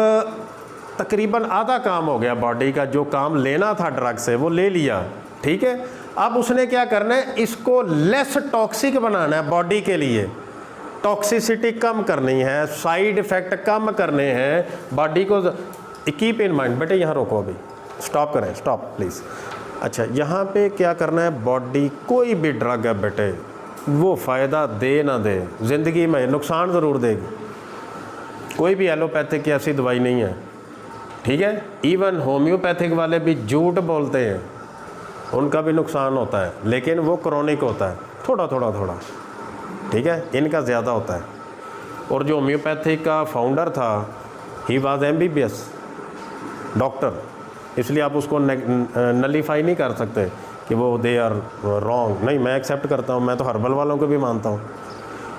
तकरीबन आधा काम हो गया बॉडी का, जो काम लेना था ड्रग से वो ले लिया, ठीक है। अब उसने क्या करना है, इसको लेस टॉक्सिक बनाना है बॉडी के लिए, टॉक्सिसिटी कम करनी है, साइड इफ़ेक्ट कम करने हैं बॉडी को। कीप इन माइंड बेटे, यहाँ रोको, अभी स्टॉप करें, स्टॉप प्लीज़। अच्छा, यहाँ पे क्या करना है, बॉडी कोई भी ड्रग है बेटे, वो फ़ायदा दे ना दे, ज़िंदगी में नुकसान ज़रूर देगी। कोई भी एलोपैथिक की ऐसी दवाई नहीं है, ठीक है। इवन होम्योपैथिक वाले भी झूठ बोलते हैं, उनका भी नुकसान होता है, लेकिन वो क्रॉनिक होता है, थोड़ा थोड़ा थोड़ा, ठीक है, इनका ज़्यादा होता है। और जो होम्योपैथिक का फाउंडर था, ही वाज MBBS डॉक्टर, इसलिए आप उसको नलीफाई नहीं कर सकते कि वो दे आर रॉन्ग। नहीं, मैं एक्सेप्ट करता हूँ, मैं तो हर्बल वालों को भी मानता हूँ।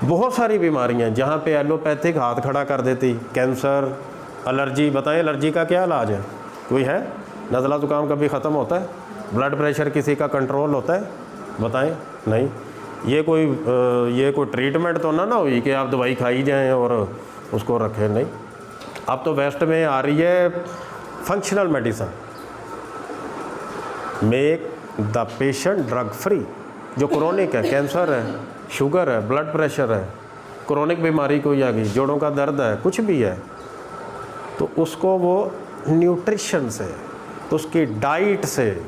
बहुत सारी बीमारियाँ जहाँ पे एलोपैथिक हाथ खड़ा कर देती, कैंसर, एलर्जी, बताएं एलर्जी का क्या इलाज है, कोई है, नज़ला ज़ुकाम कभी ख़त्म होता है, ब्लड प्रेशर किसी का कंट्रोल होता है, बताएं, नहीं। ये कोई ट्रीटमेंट तो ना हुई कि आप दवाई खाई जाएं और उसको रखें, नहीं। अब तो वेस्ट में आ रही है functional medicine, make the patient drug free. जो क्रोनिक है, कैंसर है, शुगर है, ब्लड प्रेशर है, क्रोनिक बीमारी कोई आ गई, जोड़ों का दर्द है, कुछ भी है, तो उसको वो न्यूट्रिशन से, तो उसकी डाइट से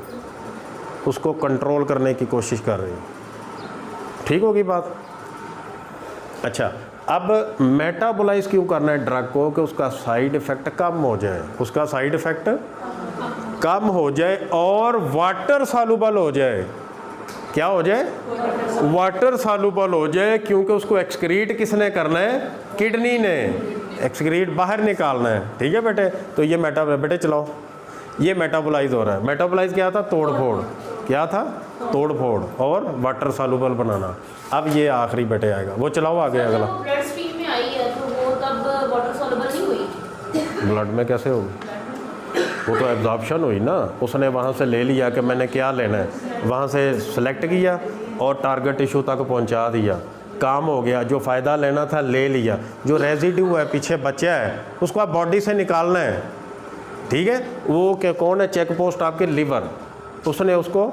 उसको कंट्रोल करने की कोशिश कर रही है, ठीक होगी बात। अच्छा, अब मेटाबोलाइज क्यों करना है ड्रग को, कि उसका साइड इफ़ेक्ट कम हो जाए, उसका साइड इफ़ेक्ट कम हो जाए और वाटर सॉल्युबल हो जाए। क्या हो जाए, वाटर सॉल्युबल हो जाए, क्योंकि उसको एक्सक्रीट किसने करना है, किडनी ने एक्सक्रीट बाहर निकालना है, ठीक है बेटे। तो ये बेटे चलाओ, ये मेटाबोलाइज हो रहा है। मेटाबोलाइज क्या था, तोड़ फोड़, क्या था, तोड़ फोड़ और वाटर सॉल्युबल बनाना। अब ये आखिरी बेटे आएगा, वो चलाओ आगे अगला। ब्लड स्ट्रीम में आई है तो वो तब वाटर सॉल्युबल नहीं हुई, ब्लड में कैसे होगी, वो तो एब्जॉर्प्शन हुई ना, उसने वहाँ से ले लिया कि मैंने क्या लेना है, वहाँ से सेलेक्ट किया और टारगेट टिश्यू तक पहुँचा दिया, काम हो गया। जो फ़ायदा लेना था ले लिया, जो रेजिड्यू है पीछे बचा है उसको आप बॉडी से निकालना है, ठीक है। वो क्या कौन है, चेक पोस्ट आपके लिवर, उसने उसको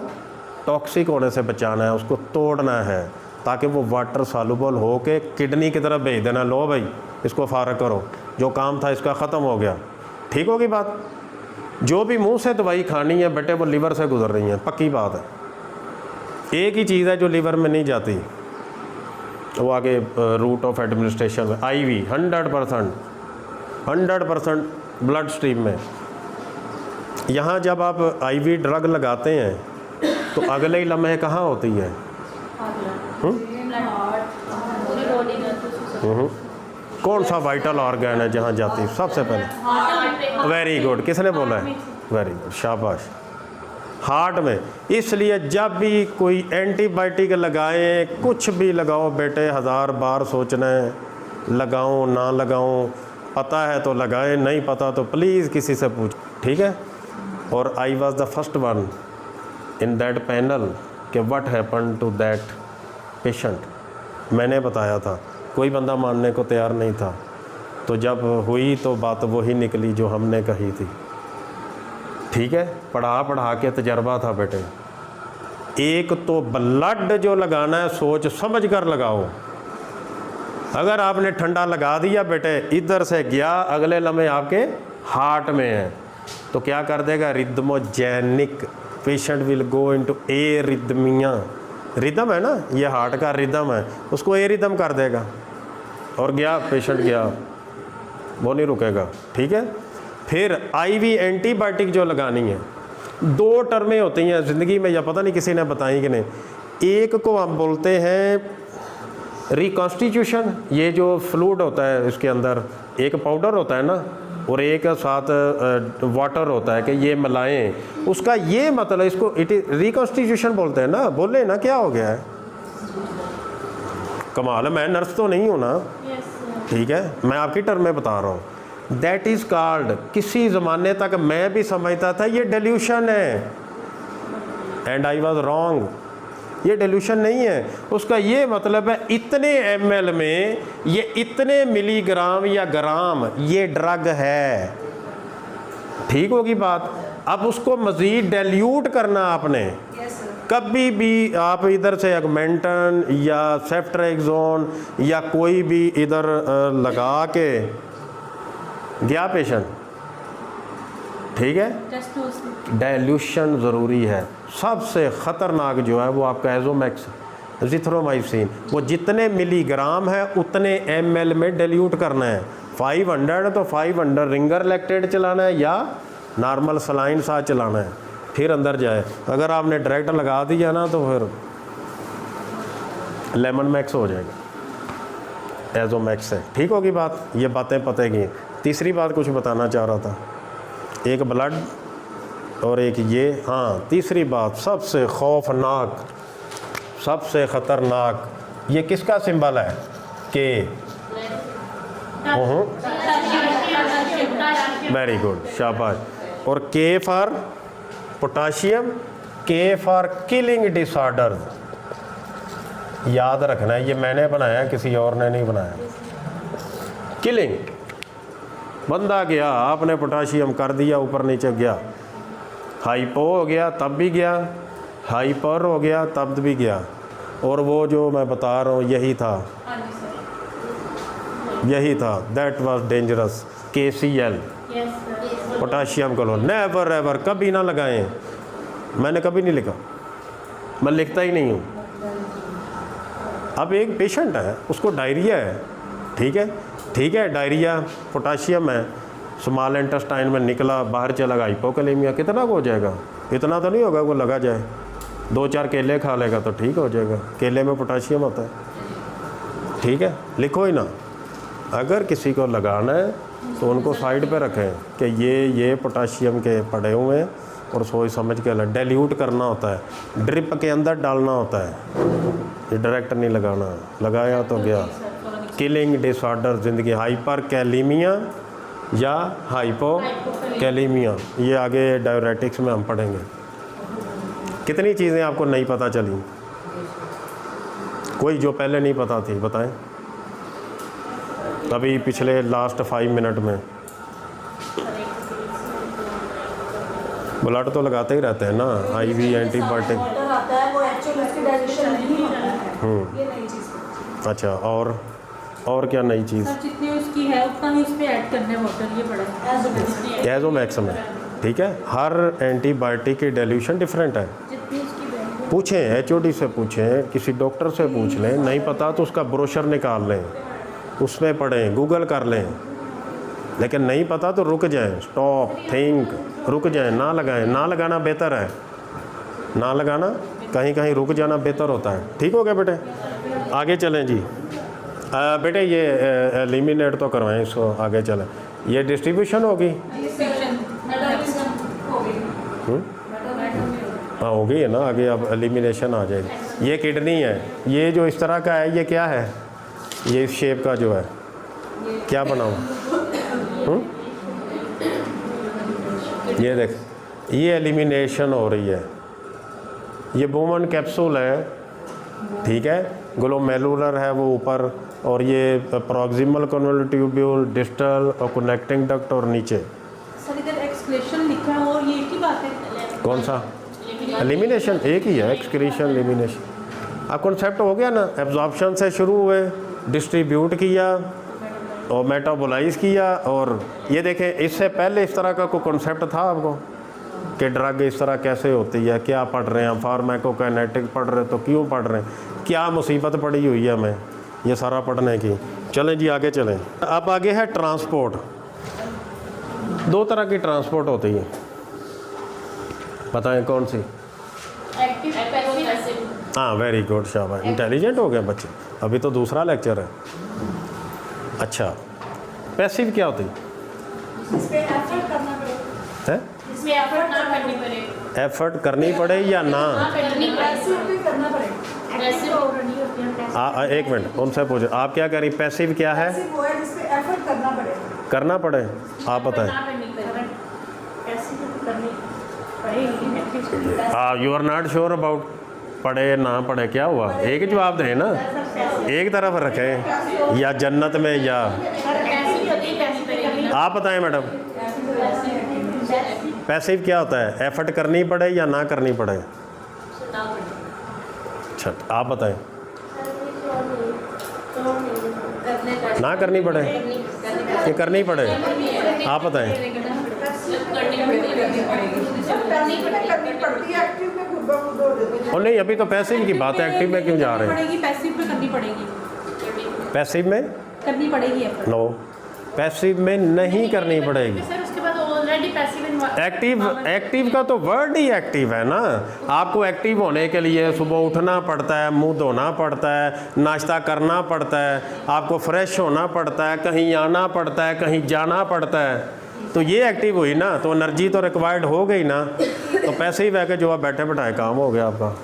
टॉक्सिक होने से बचाना है, उसको तोड़ना है, ताकि वो वाटर सॉल्युबल हो के किडनी की तरफ भेज देना, लो भाई इसको फारग करो, जो काम था इसका ख़त्म हो गया, ठीक होगी बात। जो भी मुंह से दवाई खानी है बेटे, वो लिवर से गुजर रही है, पक्की बात है। एक ही चीज़ है जो लिवर में नहीं जाती, वो आगे रूट ऑफ एडमिनिस्ट्रेशन में, IV 100% ब्लड स्ट्रीम में। यहाँ जब आप IV ड्रग लगाते हैं तो अगले ही लम्हे कहाँ होती है, पूरी बॉडी में। कौन सा वाइटल ऑर्गन है जहाँ जाती है सबसे पहले, वेरी गुड, किसने बोला है, वेरी गुड, शाबाश, हार्ट में। इसलिए जब भी कोई एंटीबायोटिक लगाएं, कुछ भी लगाओ बेटे, 1000 बार सोचना है, लगाऊं ना लगाऊं, पता है तो लगाएं, नहीं पता तो प्लीज़ किसी से पूछ, ठीक है। और I was the first one in that panel कि what happen to that patient, मैंने बताया था, कोई बंदा मानने को तैयार नहीं था। तो जब हुई तो बात वही निकली जो हमने कही थी, ठीक है। पढ़ा के तजर्बा था बेटे, एक तो ब्लड जो लगाना है सोच समझ कर लगाओ। अगर आपने ठंडा लगा दिया बेटे, इधर से गया, अगले लम्हे आपके हार्ट में है, तो क्या कर देगा? Rhythmogenic, patient will go into arrhythmia. Rhythm है ना, ये हार्ट का रिदम है, उसको ए रिदम कर देगा और गया पेशेंट गया, वो नहीं रुकेगा। ठीक है। फिर आईवी एंटीबायोटिक जो लगानी है, 2 टर्में होती हैं ज़िंदगी में, या पता नहीं किसी ने बताई कि नहीं। एक को हम बोलते हैं रिकॉन्स्टिट्यूशन, ये जो फ्लूइड होता है इसके अंदर एक पाउडर होता है ना, और एक साथ वाटर होता है कि ये मिलाएं, उसका ये मतलब इसको इट रिकॉन्स्टिट्यूशन बोलते हैं ना। बोले ना क्या हो गया है? कमाल है, मैं नर्स तो नहीं हूँ ना। ठीक है, मैं आपकी टर्म में बता रहा हूँ। दैट इज़ कॉल्ड, किसी ज़माने तक मैं भी समझता था ये डेल्यूशन है, एंड आई वॉज रॉन्ग। ये डेल्यूशन नहीं है, उसका ये मतलब है इतने ml में ये इतने मिलीग्राम या ग्राम ये ड्रग है। ठीक होगी बात। अब उसको मज़ीद डेल्यूट करना आपने। कभी भी आप इधर से अगमेंटन या सेफ्ट्रेक्सोन या कोई भी इधर लगा के गया पेशेंट, ठीक है, डाइल्यूशन ज़रूरी है। सबसे ख़तरनाक जो है वो आपका एजोमैक्स, जिथ्रोमाइसिन, वो जितने मिलीग्राम है उतने ml में डाइल्यूट करना है। 500 तो 500 रिंगर लैक्टेट चलाना है या नॉर्मल सलाइन साथ चलाना है, फिर अंदर जाए। अगर आपने डायरेक्ट लगा दिया ना तो फिर लेमन मैक्स हो जाएगा, एजोमैक्स है। ठीक होगी बात, ये बातें पते की। तीसरी बात कुछ बताना चाह रहा था, एक ब्लड और एक ये। हाँ, तीसरी बात सबसे खौफनाक, सबसे ख़तरनाक, ये किसका सिंबल है? के। वेरी गुड, शाबाश। और के फॉर पोटाशियम, के फॉर किलिंग डिसऑर्डर। याद रखना है, ये मैंने बनाया, किसी और ने नहीं बनाया। किलिंग, बंदा गया, आपने पोटाशियम कर दिया, ऊपर नीचे गया, हाइपो हो गया तब भी गया, हाइपर हो गया तब भी गया। और वो जो मैं बता रहा हूँ यही था, यही था, that was dangerous. KCl, potassium chloride, never ever, कभी ना लगाएं। मैंने कभी नहीं लिखा, मैं लिखता ही नहीं हूँ। अब एक पेशेंट है, उसको डायरिया है, ठीक है, ठीक है, डायरिया, पोटाशियम है, स्मॉल इंटेस्टाइन में निकला, बाहर चला गया, हाइपोकैलेमिया। कितना हो जाएगा? इतना तो नहीं होगा, वो लगा जाए, 2-4 केले खा लेगा तो ठीक हो जाएगा। केले में पोटाशियम होता है। ठीक है, लिखो ही ना। अगर किसी को लगाना है तो उनको साइड पे रखें कि ये पोटाशियम के पड़े हुए हैं, और सोच समझ के डाइल्यूट करना होता है, ड्रिप के अंदर डालना होता है, ये डायरेक्ट नहीं लगाना। लगाया तो गया। किलिंग डिसऑर्डर ज़िंदगी, हाइपर कैलीमिया या हाइपोकैलेमिया, ये आगे डायरेटिक्स में हम पढ़ेंगे। कितनी चीज़ें आपको नहीं पता चली? कोई जो पहले नहीं पता थी बताएं, अभी पिछले लास्ट 5 मिनट में। ब्लड तो लगाते ही रहते हैं ना, आईवी एंटीबायोटिक। वाटर आता है, वो एक्चुअली उसकी डाइजेशन नहीं होता है। ये नई चीज़। अच्छा, और क्या नई चीज़? सर जितनी उसकी है उतना ही उसमें ऐड करना है वाटर, ये बड़ा है एजोमैक्स में। ठीक है, हर एंटीबायोटिक की डाइल्यूशन डिफरेंट है। पूछें, HOD से पूछें, किसी डॉक्टर से पूछ लें, नहीं पता तो उसका ब्रोशर निकाल लें, उसमें पढ़ें, गूगल कर लें। लेकिन नहीं पता तो रुक जाएं, स्टॉप, थिंक, रुक जाएं, ना लगाएं। ना लगाना बेहतर है, ना लगाना, कहीं कहीं रुक जाना बेहतर होता है। ठीक हो गया बेटे? आगे चलें जी। बेटे ये एलिमिनेट तो करवाएं इसको, आगे चलें। ये डिस्ट्रीब्यूशन होगी, हाँ होगी है ना, आगे अब एलिमिनेशन आ जाएगी। ये किडनी है, ये जो इस तरह का है, ये क्या है? ये इस शेप का जो है, क्या बना हुआ? ये देख, ये एलिमिनेशन हो रही है। ये बोमन कैप्सूल है, ठीक है, ग्लोमेरुलर है वो ऊपर, और ये प्रॉक्सिमल कन्वोल्यूटिव ट्यूब्यूल, डिस्टल और कनेक्टिंग डक्ट और नीचे। सर इधर एक्सक्लेशन लिखा है और ये एक ही बात है। कौन सा? एलिमिनेशन एक ही है, एक्सक्रीशन एलिमिनेशन। अब कॉन्सेप्ट हो गया ना, एब्जॉर्प्शन से शुरू हुए, डिस्ट्रीब्यूट किया और मेटाबोलाइज किया। और ये देखें, इससे पहले इस तरह का कोई कॉन्सेप्ट था आपको कि ड्रग इस तरह कैसे होती है, क्या पढ़ रहे हैं, फार्माकोकाइनेटिक पढ़ रहे तो क्यों पढ़ रहे हैं, क्या मुसीबत पड़ी हुई है हमें ये सारा पढ़ने की। चलें जी आगे चलें। अब आगे है ट्रांसपोर्ट। दो तरह की ट्रांसपोर्ट होती है, बताएं कौन सी? Active passive. हाँ वेरी गुड, शाबाश, इंटेलिजेंट हो गए बच्चे। अभी तो दूसरा लेक्चर है। अच्छा, पैसिव क्या होती इस पे एफर्ट करना पड़ेगा। है? इसमें एफर्ट ना करनी पड़े। एफर्ट करनी पड़े या ना? करनी पैसिव पड़े। पे करना पड़ेगा। पैसिव ऑलरेडी होती है। एक मिनट, उनसे पूछे आप क्या कह रही? पैसिव क्या है? पैसिव वो है जिस पे एफर्ट करना पड़ेगा। करना पड़े, आप बताएं। ना करनी पड़े। पैसिव करनी पड़ेगी। हाँ, you are not sure about पढ़े ना पढ़े, क्या हुआ? एक ही जवाब दें ना, एक तरफ रखें, या जन्नत में या पैसिव होती है, करनी पड़ेगी ना। आप बताएं मैडम, पैसिव क्या होता है? एफर्ट करनी पड़े या ना करनी पड़े? ना पड़े। अच्छा, आप बताएं। करने पड़े। ना करनी पड़े कि करनी पड़े? आप बताएं। करनी पड़ती है, एक्टिव में खुद ब खुद हो जाती है। और नहीं, अभी तो पैसिव की बात है, एक्टिव में क्यों जा रहे हैं? पड़ेगी, पैसिव पे करनी पड़ेगी, पैसिव में करनी पड़ेगी effort। नो, पैसिव में नहीं करनी पड़ेगी। सर उसके बाद ऑलरेडी पैसिव एक्टिव का तो वर्ड ही एक्टिव है ना। आपको एक्टिव होने के लिए सुबह उठना पड़ता है, मुंह धोना पड़ता है, नाश्ता करना पड़ता है, आपको फ्रेश होना पड़ता है, कहीं आना पड़ता है, कहीं जाना पड़ता है, तो ये एक्टिव हुई ना, तो एनर्जी तो रिक्वायर्ड हो गई ना। तो पैसे ही वह के जो आप बैठे बैठाए काम हो गया आपका।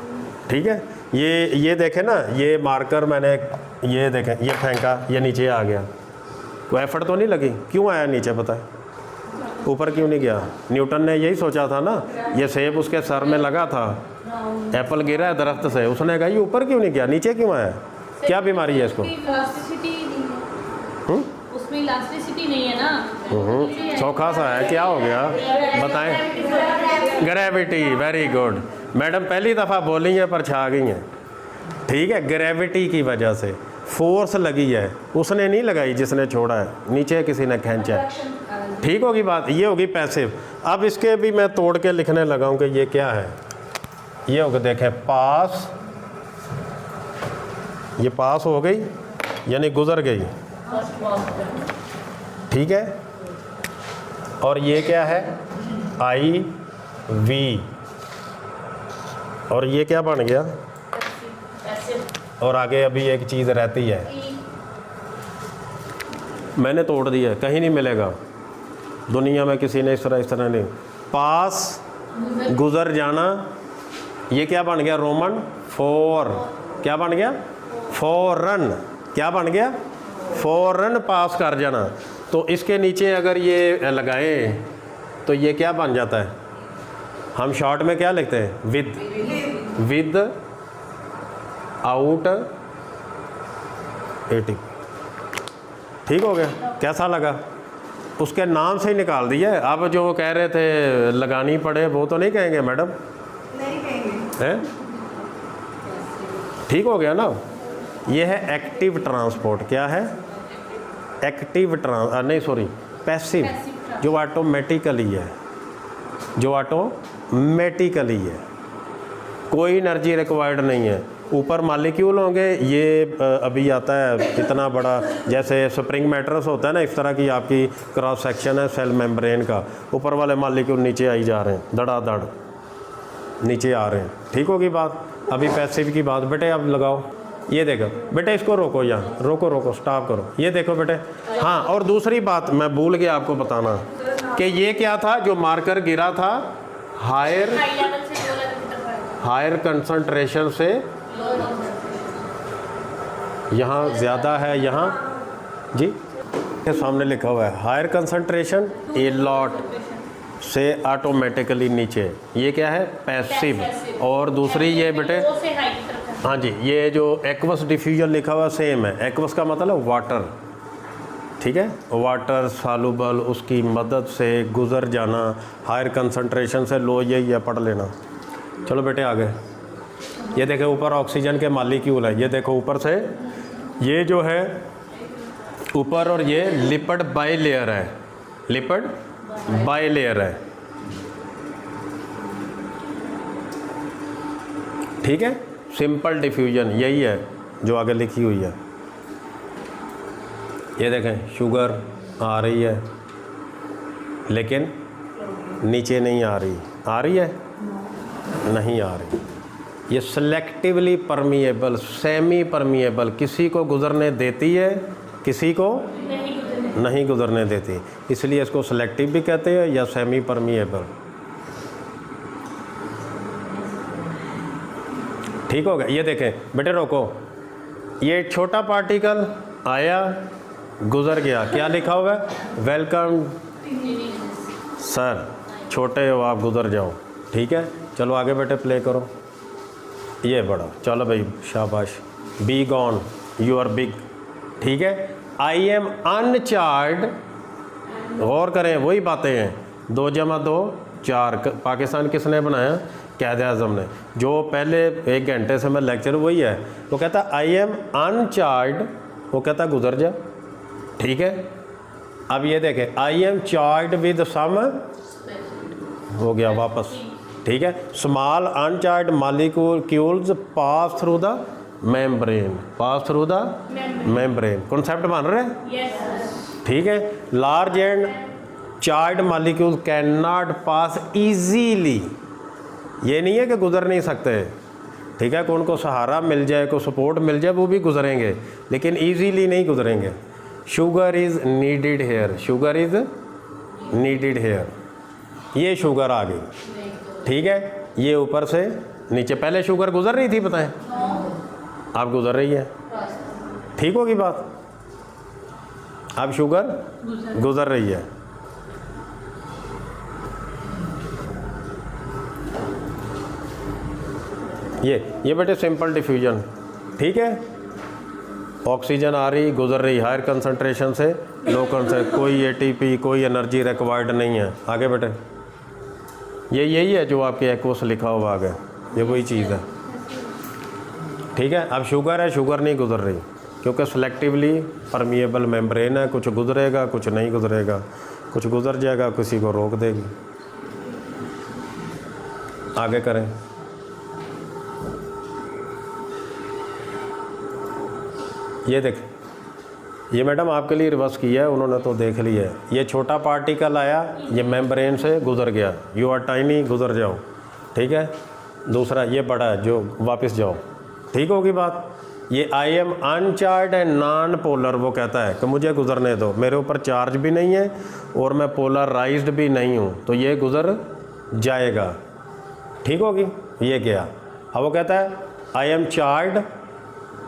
ठीक है, ये देखें ना, ये मार्कर मैंने, ये देखें, ये फेंका, ये नीचे आ गया, कोई एफर्ट तो नहीं लगी। क्यों आया नीचे बताए? ऊपर क्यों नहीं गया? न्यूटन ने यही सोचा था ना, ये सेब उसके सर में लगा था, एप्पल गिरा है दरख्त से, उसने कहा ये ऊपर क्यों नहीं गया, नीचे क्यों आया? क्या बीमारी है इसको? इलास्टिसिटी नहीं है। उसमें इलास्टिसिटी नहीं है ना। सौखा सा है, क्या हो गया बताएं? ग्रेविटी, वेरी गुड मैडम, पहली दफ़ा बोली है पर छा गई हैं। ठीक है, ग्रेविटी की वजह से फोर्स लगी है, उसने नहीं लगाई जिसने छोड़ा है, नीचे किसी ने खींचा है। ठीक होगी बात, ये होगी पैसिव। अब इसके भी मैं तोड़ के लिखने लगा हूँ कि ये क्या है। ये होगा, देखें, पास, ये पास हो गई यानी गुजर गई, ठीक है। और ये क्या है? आई वी, और ये क्या बन गया? और आगे अभी एक चीज़ रहती है, मैंने तोड़ दिया, कहीं नहीं मिलेगा दुनिया में, किसी ने इस तरह नहीं। पास, गुजर जाना, ये क्या बन गया? रोमन फॉर, क्या बन गया? फॉरन, क्या बन गया? फॉरन पास कर जाना। तो इसके नीचे अगर ये लगाएं तो ये क्या बन जाता है? हम शॉर्ट में क्या लिखते हैं? With out 80। ठीक हो गया? कैसा लगा? उसके नाम से ही निकाल दिया। अब जो कह रहे थे लगानी पड़े, वो तो नहीं कहेंगे मैडम? नहीं कहेंगे। हैं? ठीक हो गया ना? ये है एक्टिव ट्रांसपोर्ट। क्या है? एक्टिव नहीं सॉरी, पैसिव, जो ऑटोमेटिकली है, जो ऑटोमेटिकली है, कोई एनर्जी रिक्वायर्ड नहीं है। ऊपर मालिक्यूल होंगे, ये अभी आता है इतना बड़ा, जैसे स्प्रिंग मैट्रेस होता है ना, इस तरह की आपकी क्रॉस सेक्शन है सेल मेम्ब्रेन का, ऊपर वाले मालिक्यूल नीचे आई जा रहे हैं, धड़ाधड़ नीचे आ रहे हैं। ठीक होगी बात? अभी पैसिव की बात, बेटे आप लगाओ, ये देखो बेटे, इसको रोको, यहाँ रोको, स्टॉप करो, ये देखो बेटे। हाँ, और दूसरी बात मैं भूल गया आपको बताना कि ये क्या था जो मार्कर गिरा था, हायर कंसंट्रेशन से यहाँ ज़्यादा है, यहाँ जी के सामने लिखा हुआ है हायर कंसंट्रेशन ए लॉट से ऑटोमेटिकली नीचे, ये क्या है? पैसिव। और दूसरी ये बेटे, हाँ जी, ये जो एक्वस डिफ्यूजन लिखा हुआ सेम है। एक्वस का मतलब वाटर, ठीक है, वाटर सॉल्युबल, उसकी मदद से गुजर जाना, हायर कंसंट्रेशन से लो, ये पढ़ लेना। चलो बेटे आगे। ये देखें ऊपर ऑक्सीजन के मालिक्यूल है, ये देखो ऊपर से ये जो है ऊपर, और ये लिपिड बाई लेयर है, लिपिड बाई लेयर है, ठीक है। सिंपल डिफ्यूजन यही है जो आगे लिखी हुई है। ये देखें शुगर आ रही है लेकिन नीचे नहीं आ रही है नहीं आ रही। ये सेलेक्टिवली परमिएबल, सेमी परमिएबल, किसी को गुजरने देती है, किसी को नहीं गुजरने देती, इसलिए इसको सेलेक्टिव भी कहते हैं या सेमी परमिएबल। ठीक हो गया। ये देखें बेटे रोको, ये छोटा पार्टिकल आया गुजर गया, क्या लिखा हुआ है? वेलकम सर, छोटे हो आप, गुजर जाओ, ठीक है। चलो आगे बेटे प्ले करो। ये बड़ा, चलो भाई शाबाश, be gone, you are big, ठीक है। आई एम अनचार्ड, गौर करें वही बातें हैं, 2 + 2 4। पाकिस्तान किसने बनाया? कायदे आज़म ने। जो पहले 1 घंटे से मैं लेक्चर वही है। वो कहता आई एम अनचार्ड, वो कहता गुजर जा, ठीक है। अब ये देखें I am charged with some, हो गया वापस, ठीक है। Small uncharged molecules pass through the membrane, pass through the membrane. Concept मान रहे हैं? ठीक है। Large and charged molecules can not pass easily, ये नहीं है कि गुजर नहीं सकते, ठीक है। को उनको सहारा मिल जाए, को सपोर्ट मिल जाए, वो भी गुजरेंगे, लेकिन इजीली नहीं गुजरेंगे। Sugar is needed here, sugar is needed here, ये शुगर आ गई, ठीक है। ये ऊपर से नीचे, पहले शुगर गुजर रही थी बताएं, आप गुजर रही है, ठीक होगी बात। अब शुगर गुजर रही है। ये बेटे सिंपल डिफ्यूजन, ठीक है। ऑक्सीजन आ रही गुजर रही हायर कंसंट्रेशन से लो कंसंट्रेशन, कोई एटीपी, कोई एनर्जी रिक्वायर्ड नहीं है। आगे बेटे यही है जो आपके एक्वस लिखा हुआ आगे, ये वही चीज़ है, ठीक है। अब शुगर है, शुगर नहीं गुजर रही क्योंकि सेलेक्टिवली परमिएबल मेम्ब्रेन है, कुछ गुजरेगा कुछ नहीं गुजरेगा, कुछ गुजर जाएगा किसी को रोक देगी। आगे करें। ये देख, ये मैडम आपके लिए रिवर्स किया है उन्होंने, तो देख लिया है। ये छोटा पार्टिकल आया, ये मेम्ब्रेन से गुजर गया, यू आर टाइनी, गुजर जाओ, ठीक है। दूसरा ये बड़ा है जो वापस जाओ, ठीक होगी बात। ये I am अनचार्ज and non polar, वो कहता है कि मुझे गुजरने दो, मेरे ऊपर चार्ज भी नहीं है और मैं पोलराइज्ड भी नहीं हूँ, तो ये गुजर जाएगा, ठीक होगी। ये क्या, अब वो कहता है I am charge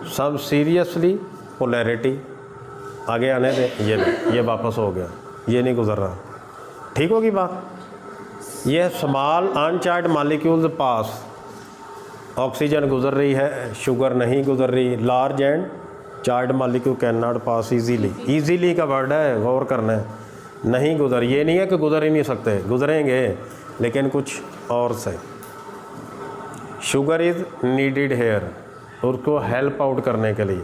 some seriously polarity, आगे आने दे, ये वापस हो गया, ये नहीं गुजर रहा, ठीक होगी बात। ये स्मॉल अनचार्ज मॉलिक्यूल्स पास, ऑक्सीजन गुजर रही है, शुगर नहीं गुजर रही। Large and charge molecule can not pass easily, easily का वर्ड है, गौर करना है, नहीं गुजर, ये नहीं है कि गुजर ही नहीं सकते, गुजरेंगे लेकिन कुछ और से। शुगर इज़ नीडेड हेयर, उसको हेल्प आउट करने के लिए,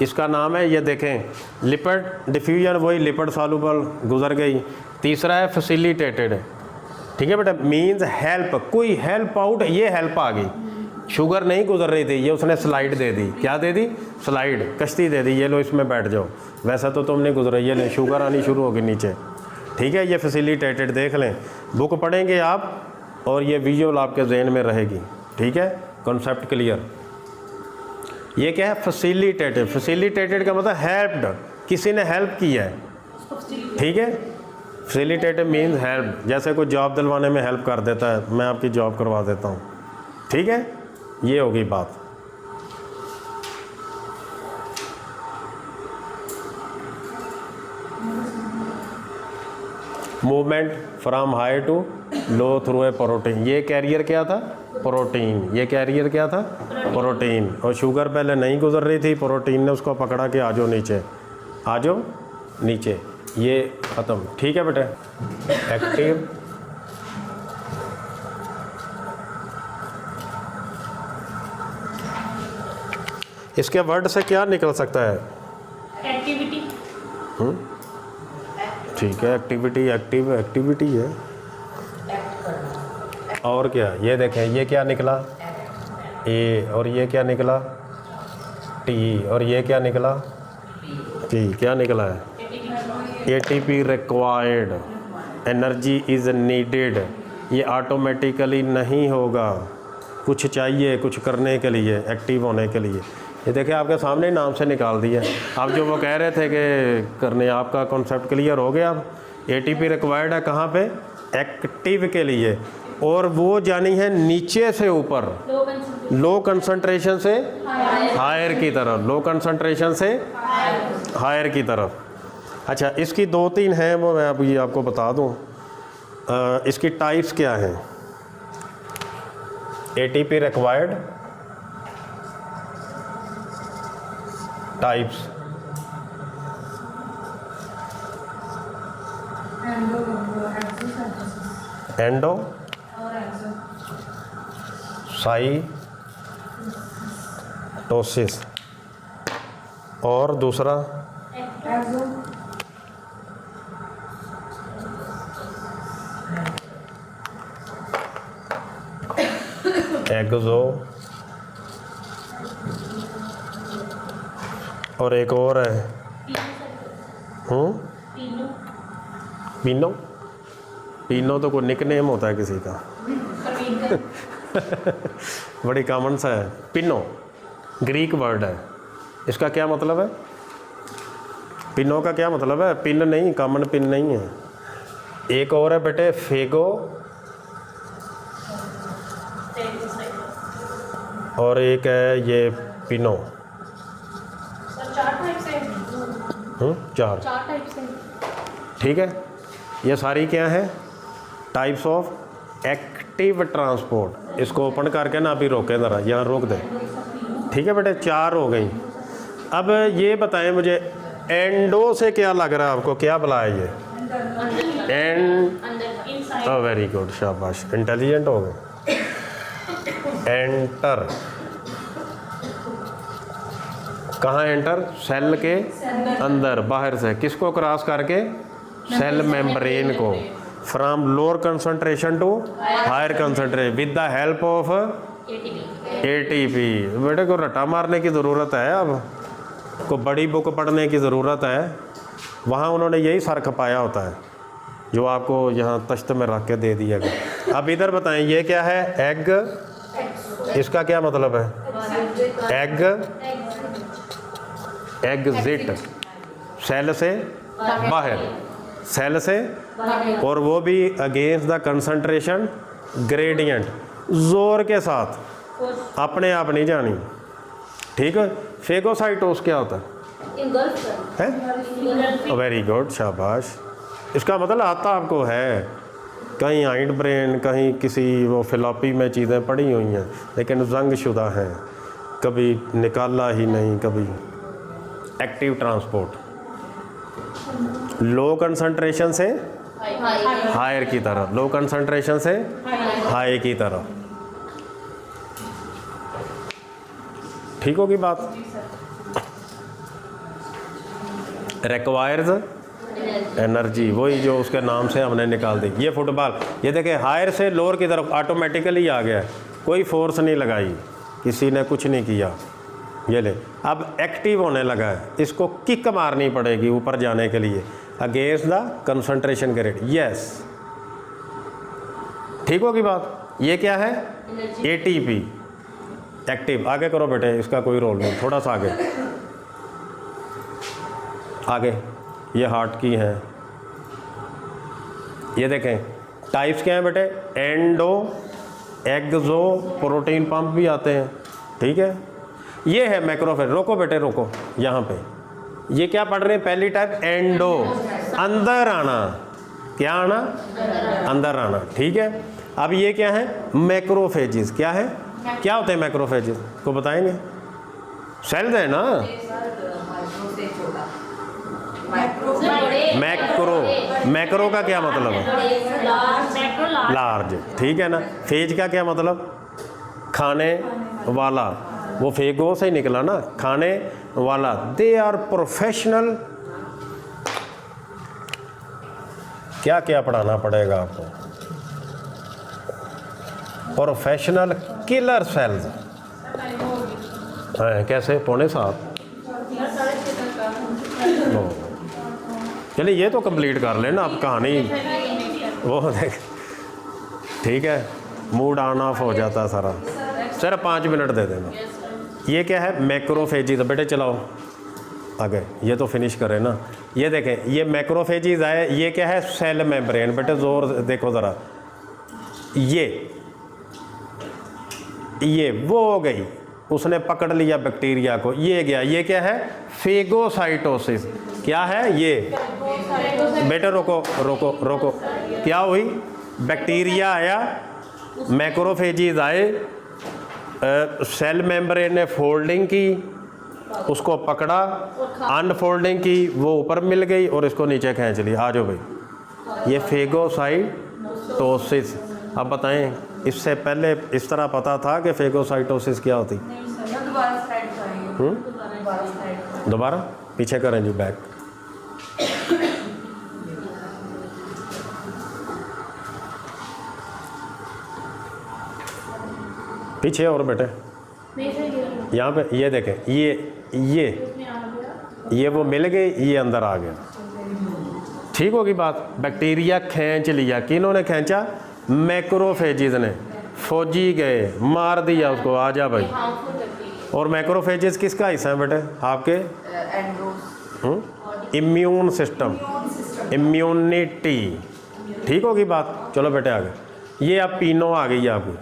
इसका नाम है, ये देखें लिपिड डिफ्यूजन, वही लिपिड सॉल्युबल गुजर गई। तीसरा है फैसिलिटेटेड, ठीक है बेटा, मींस हेल्प, कोई हेल्प आउट, ये हेल्प आ गई। शुगर नहीं गुजर रही थी, ये उसने स्लाइड दे दी, क्या दे दी? स्लाइड, कश्ती दे दी, ये लो इसमें बैठ जाओ, वैसा तो तुम नहीं गुजरे, ये ले शुगर आनी शुरू होगी नीचे, ठीक है। ये फैसिलिटेटेड देख लें, बुक पढ़ेंगे आप और ये विजुअल आपके जहन में रहेगी, ठीक है। Concept clear. ये क्या है? फैसिलिटेटेड, फैसिलिटेटेड का मतलब हेल्प्ड, किसी ने हेल्प की है, ठीक है। फैसिलिटेटेड मीन्स हेल्प, जैसे कोई जॉब दिलवाने में हेल्प कर देता है, मैं आपकी जॉब करवा देता हूँ, ठीक है। ये होगी बात। Movement from high to low through a protein, ये कैरियर क्या था? प्रोटीन, ये कैरियर क्या था? प्रोटीन। और शुगर पहले नहीं गुजर रही थी, प्रोटीन ने उसको पकड़ा के आ जाओ नीचे, आ जाओ नीचे, ये ख़त्म, ठीक है बेटे। एक्टिव इसके वर्ड से क्या निकल सकता है? एक्टिविटी। ठीक है, एक्टिविटी, एक्टिविटी है। और क्या? ये देखें, ये क्या निकला? ए, और ये क्या निकला? टी, और ये क्या निकला? टी। क्या निकला है? ATP required, energy is needed. ये ऑटोमेटिकली नहीं होगा, कुछ चाहिए कुछ करने के लिए, एक्टिव होने के लिए। ये देखिए आपके सामने नाम से निकाल दिया। अब जो वो कह रहे थे कि करने, आपका कॉन्सेप्ट क्लियर हो गया। अब एटीपी रिक्वायर्ड है कहाँ पे? एक्टिव के लिए, और वो जानी है नीचे से ऊपर, लो कंसंट्रेशन से हायर की तरफ, लो कंसंट्रेशन से हायर की तरफ। अच्छा, इसकी 2-3 हैं, वो मैं अभी आपको बता दूं। इसकी टाइप्स क्या हैं? ATP required types. Endo cytosis, और दूसरा एक्सो, और एक और है पीनो। पीनो तो कोई निकनेम होता है किसी का। बड़ी कॉमन सा है पिनो, ग्रीक वर्ड है। इसका क्या मतलब है? पिनो का क्या मतलब है? पिन नहीं, कॉमन पिन नहीं है। एक और है बेटे फेगो, और एक है ये पिनो। चार टाइप से। ठीक है, ये सारी क्या है? Types of active transport. इसको ओपन करके ना अभी रोकें ज़रा, यहाँ रोक दें। ठीक है बेटे, 4 हो गई। अब ये बताएं मुझे, एंडो से क्या लग रहा है आपको? क्या बुलाया ये? वेरी गुड, शाबाश, इंटेलिजेंट हो गए। एंटर, कहाँ एंटर? सेल के अंदर, बाहर से। किसको क्रॉस करके? सेल मेम्ब्रेन को। From lower concentration to higher concentration with the help of ATP. बेटे को रट्टा मारने की ज़रूरत है, अब को बड़ी बुक पढ़ने की ज़रूरत है। वहाँ उन्होंने यही सर खपाया होता है जो आपको यहाँ तश्त में रख के दे दिया गया। अब इधर बताएं, ये क्या है? एग। इसका क्या मतलब है? एग, एग्जिट, सेल से बाहर, सेल से, और वो भी अगेंस्ट द कंसंट्रेशन ग्रेडियंट, जोर के साथ, अपने आप नहीं जानी। ठीक है। फेगोसाइटोस क्या होता है? वेरी गुड, शाबाश। इसका मतलब आता आपको है, कहीं हाइंड ब्रेन, कहीं किसी वो फिलॉपी में चीज़ें पड़ी हुई हैं, लेकिन जंग शुदा हैं, कभी निकाला ही नहीं कभी। एक्टिव ट्रांसपोर्ट, लो कंसंट्रेशन से हायर की तरफ, लो कंसंट्रेशन से हाई की तरफ। ठीक होगी बात? रिक्वायर्स एनर्जी, वही जो उसके नाम से हमने निकाल दी। ये फुटबॉल, ये देखें, हायर से लोअर की तरफ ऑटोमेटिकली आ गया, कोई फोर्स नहीं लगाई, किसी ने कुछ नहीं किया। ये ले, अब एक्टिव होने लगा है, इसको किक मारनी पड़ेगी ऊपर जाने के लिए, against the concentration grade. Yes, ठीक होगी बात? ये क्या है? ATP, active. आगे करो बेटे, इसका कोई रोल नहीं, थोड़ा सा आगे आगे। ये हार्ट की है। ये देखें, टाइप्स क्या हैं बेटे? एंडो, एक्सो, प्रोटीन पंप भी आते हैं। ठीक है, ये है मैक्रोफेज। रोको बेटे, रोको, यहाँ पे ये क्या पढ़ रहे हैं? पहली टाइप एंडो, अंदर आना। क्या आना? अंदर आना। ठीक है, अब ये क्या है? मैक्रोफेजिस। क्या है? क्या होते हैं मैक्रोफेजिस? को बताएंगे? सेल्स है ना? मैक्रो, मैक्रो का क्या मतलब है? लार्ज। ठीक है ना? फेज का क्या मतलब? खाने वाला। वो फेगो से ही निकला ना, खाने वाला। They are professional. क्या क्या पढ़ाना पड़ेगा आपको? Professional killer cells. हाँ, कैसे? 6:45। चलिए ये तो कंप्लीट कर लेना आप कहानी। वो देख, ठीक है, मूड ऑन ऑफ हो जाता सारा। सिर्फ 5 मिनट दे देना। ये क्या है? मैक्रोफेजिज। बेटे चलाओ आगे, ये तो फिनिश करें ना। ये देखें, ये मैक्रोफेजिज आए। ये क्या है? Cell membrane. बेटे जोर देखो ज़रा, ये वो हो गई, उसने पकड़ लिया बैक्टीरिया को, ये गया। ये क्या है? फेगोसाइटोसिस। क्या है ये? बेटे रोको रोको रोको, क्या हुई? बैक्टीरिया आया, मैक्रोफेजिज आए, सेल मेम्ब्रेन ने फोल्डिंग की, उसको पकड़ा, अनफोल्डिंग की, वो ऊपर मिल गई और इसको नीचे खींच लिया। आ जाओ भाई, ये फेगोसाइटोसिस। अब बताएं, इससे पहले इस तरह पता था कि फेगोसाइटोसिस क्या होती? दोबारा पीछे करें जी, बैक। पीछे और बेटे यहाँ पे, ये देखें, ये वो मिल गई, ये अंदर आ गया। ठीक होगी बात? बैक्टीरिया खींच लिया। किन्होंने खींचा? मैक्रोफेजिस ने। फौजी गए, मार दिया उसको, आ जा भाई। और मैक्रोफेजिस किसका हिस्सा है बेटे? आपके इम्यून सिस्टम, इम्यूनिटी। ठीक होगी बात? चलो बेटे आगे। ये अब पीनो आ गई है आपकी।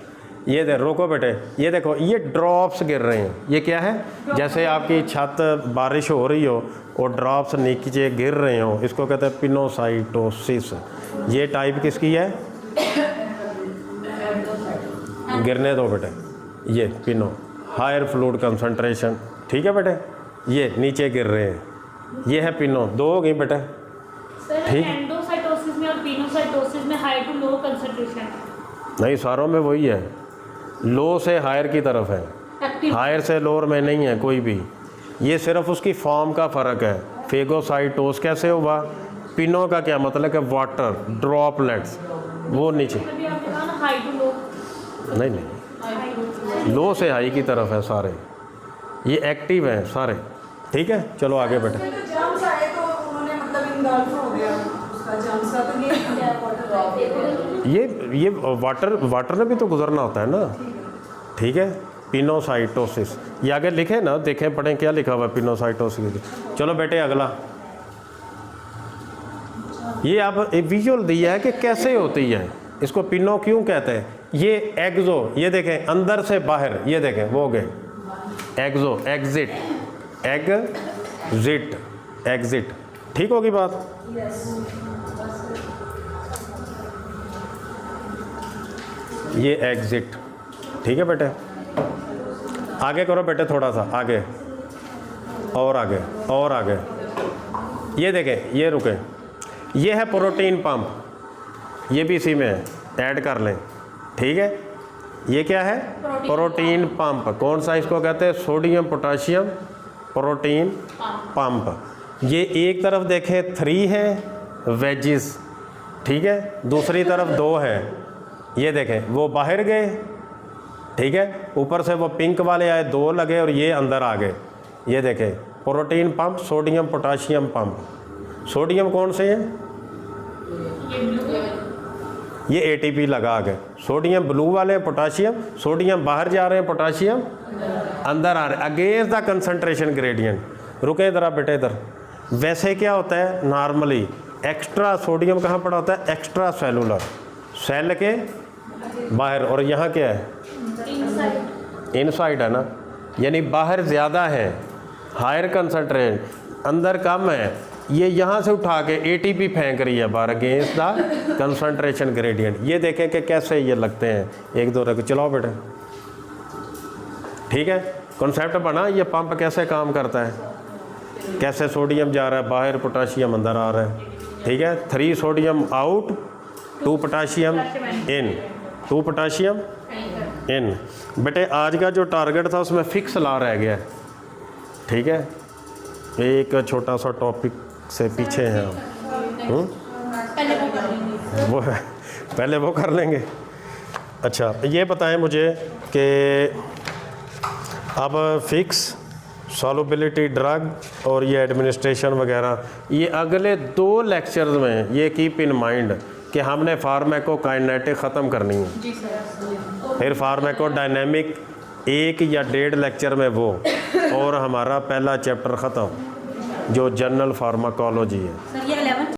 ये दे, रोको बेटे, ये देखो, ये ड्रॉप्स गिर रहे हैं। ये क्या है? जैसे आपकी छत बारिश हो रही हो और ड्रॉप्स नीचे गिर रहे हो, इसको कहते हैं पिनोसाइटोसिस। ये टाइप किसकी है? गिरने दो बेटे। ये पिनो, हायर फ्लूइड कंसंट्रेशन। ठीक है बेटे, ये नीचे गिर रहे हैं, ये है पिनो। 2 हो गई बेटे। ठीक, एंडोसाइटोसिस में और पिनोसाइटोसिस में हाई टू लो कंसंट्रेशन। नहीं, सारों में वही है, लो से हायर की तरफ है, हायर से लोअर में नहीं है कोई भी। ये सिर्फ उसकी फॉर्म का फ़र्क है। फेगोसाइटोस कैसे हुआ? पिनो का क्या मतलब है? वाटर ड्रॉपलेट्स, वो नीचे। अभी आपने कहा ना हाई टू लो। नहीं, लो से हाई की तरफ है सारे, ये एक्टिव हैं सारे। ठीक है, चलो आगे बेटे। जर्म्स आए तो उन्होंने मतलब इनगल्फ हो गया उसका जर्म्स का, तो ये वाटर में भी तो गुजरना होता है ना। ठीक है, पिनोसाइटोसिस। ये आगे लिखे ना, देखें पढ़ें क्या लिखा हुआ है पिनोसाइटोसिस। चलो बेटे अगला। ये आप एक विजुअल दिया है कि कैसे होती है, इसको पिनो क्यों कहते हैं। ये एग्जो, ये देखें अंदर से बाहर, ये देखें वो गए एग्जो, एग्जिट, एग्जिट, एग्जिट। ठीक होगी बात? ये एग्जिट। ठीक है बेटे, आगे करो बेटे, थोड़ा सा आगे और आगे और आगे। ये देखें, ये रुके, ये है प्रोटीन पंप, ये भी इसी में है, ऐड कर लें। ठीक है, ये क्या है? Protein pump. कौन सा इसको कहते हैं? Sodium potassium protein pump. ये एक तरफ देखें 3 है वेजिस, ठीक है, दूसरी तरफ 2 है। ये देखें वो बाहर गए, ठीक है, ऊपर से वो पिंक वाले आए, 2 लगे और ये अंदर आ गए। ये देखें protein pump, sodium potassium pump. Sodium कौन से है? ये एटीपी लगा के। सोडियम ब्लू वाले, पोटाशियम, सोडियम बाहर जा रहे हैं, पोटाशियम अंदर आ रहे हैं, अगेंस्ट द कंसंट्रेशन ग्रेडियंट। रुके इधर आप बेटे, इधर। वैसे क्या होता है नॉर्मली, एक्स्ट्रा सोडियम कहाँ पड़ा होता है? एक्स्ट्रा सेलुलर, सेल के बाहर। और यहाँ क्या है? इनसाइड है ना, यानी बाहर ज़्यादा है, हायर कंसंट्रेशन, अंदर कम है। ये यहाँ से उठा के एटीपी फेंक रही है बाहर, अगेंस्ट द कंसंट्रेशन ग्रेडियंट। ये देखें कि कैसे ये लगते हैं। 1-2 रख चलाओ बेटे। ठीक है, कॉन्सेप्ट बना, ये पंप कैसे काम करता है, कैसे सोडियम जा रहा है बाहर, पोटाशियम अंदर आ रहा है। ठीक है, 3 सोडियम आउट, 2 पोटाशियम इन, 2 पोटाशियम इन। बेटे आज का जो टारगेट था उसमें फिक्स ला रह गया है, ठीक है। एक छोटा सा टॉपिक से पीछे हैं हम। पहले वो कर लेंगे। वो है, पहले वो कर लेंगे। अच्छा ये बताएं मुझे कि अब फिक्स, सॉल्युबिलिटी ड्रग और ये एडमिनिस्ट्रेशन वगैरह, ये अगले 2 लेक्चर्स में ये कीप इन माइंड कि हमने फार्माकोकाइनेटिक ख़त्म करनी है। जी सर। फिर फार्माकोडायनेमिक 1 या 1.5 लेक्चर में वो, और हमारा पहला चैप्टर ख़त्म जो जनरल फार्माकोलॉजी है। सर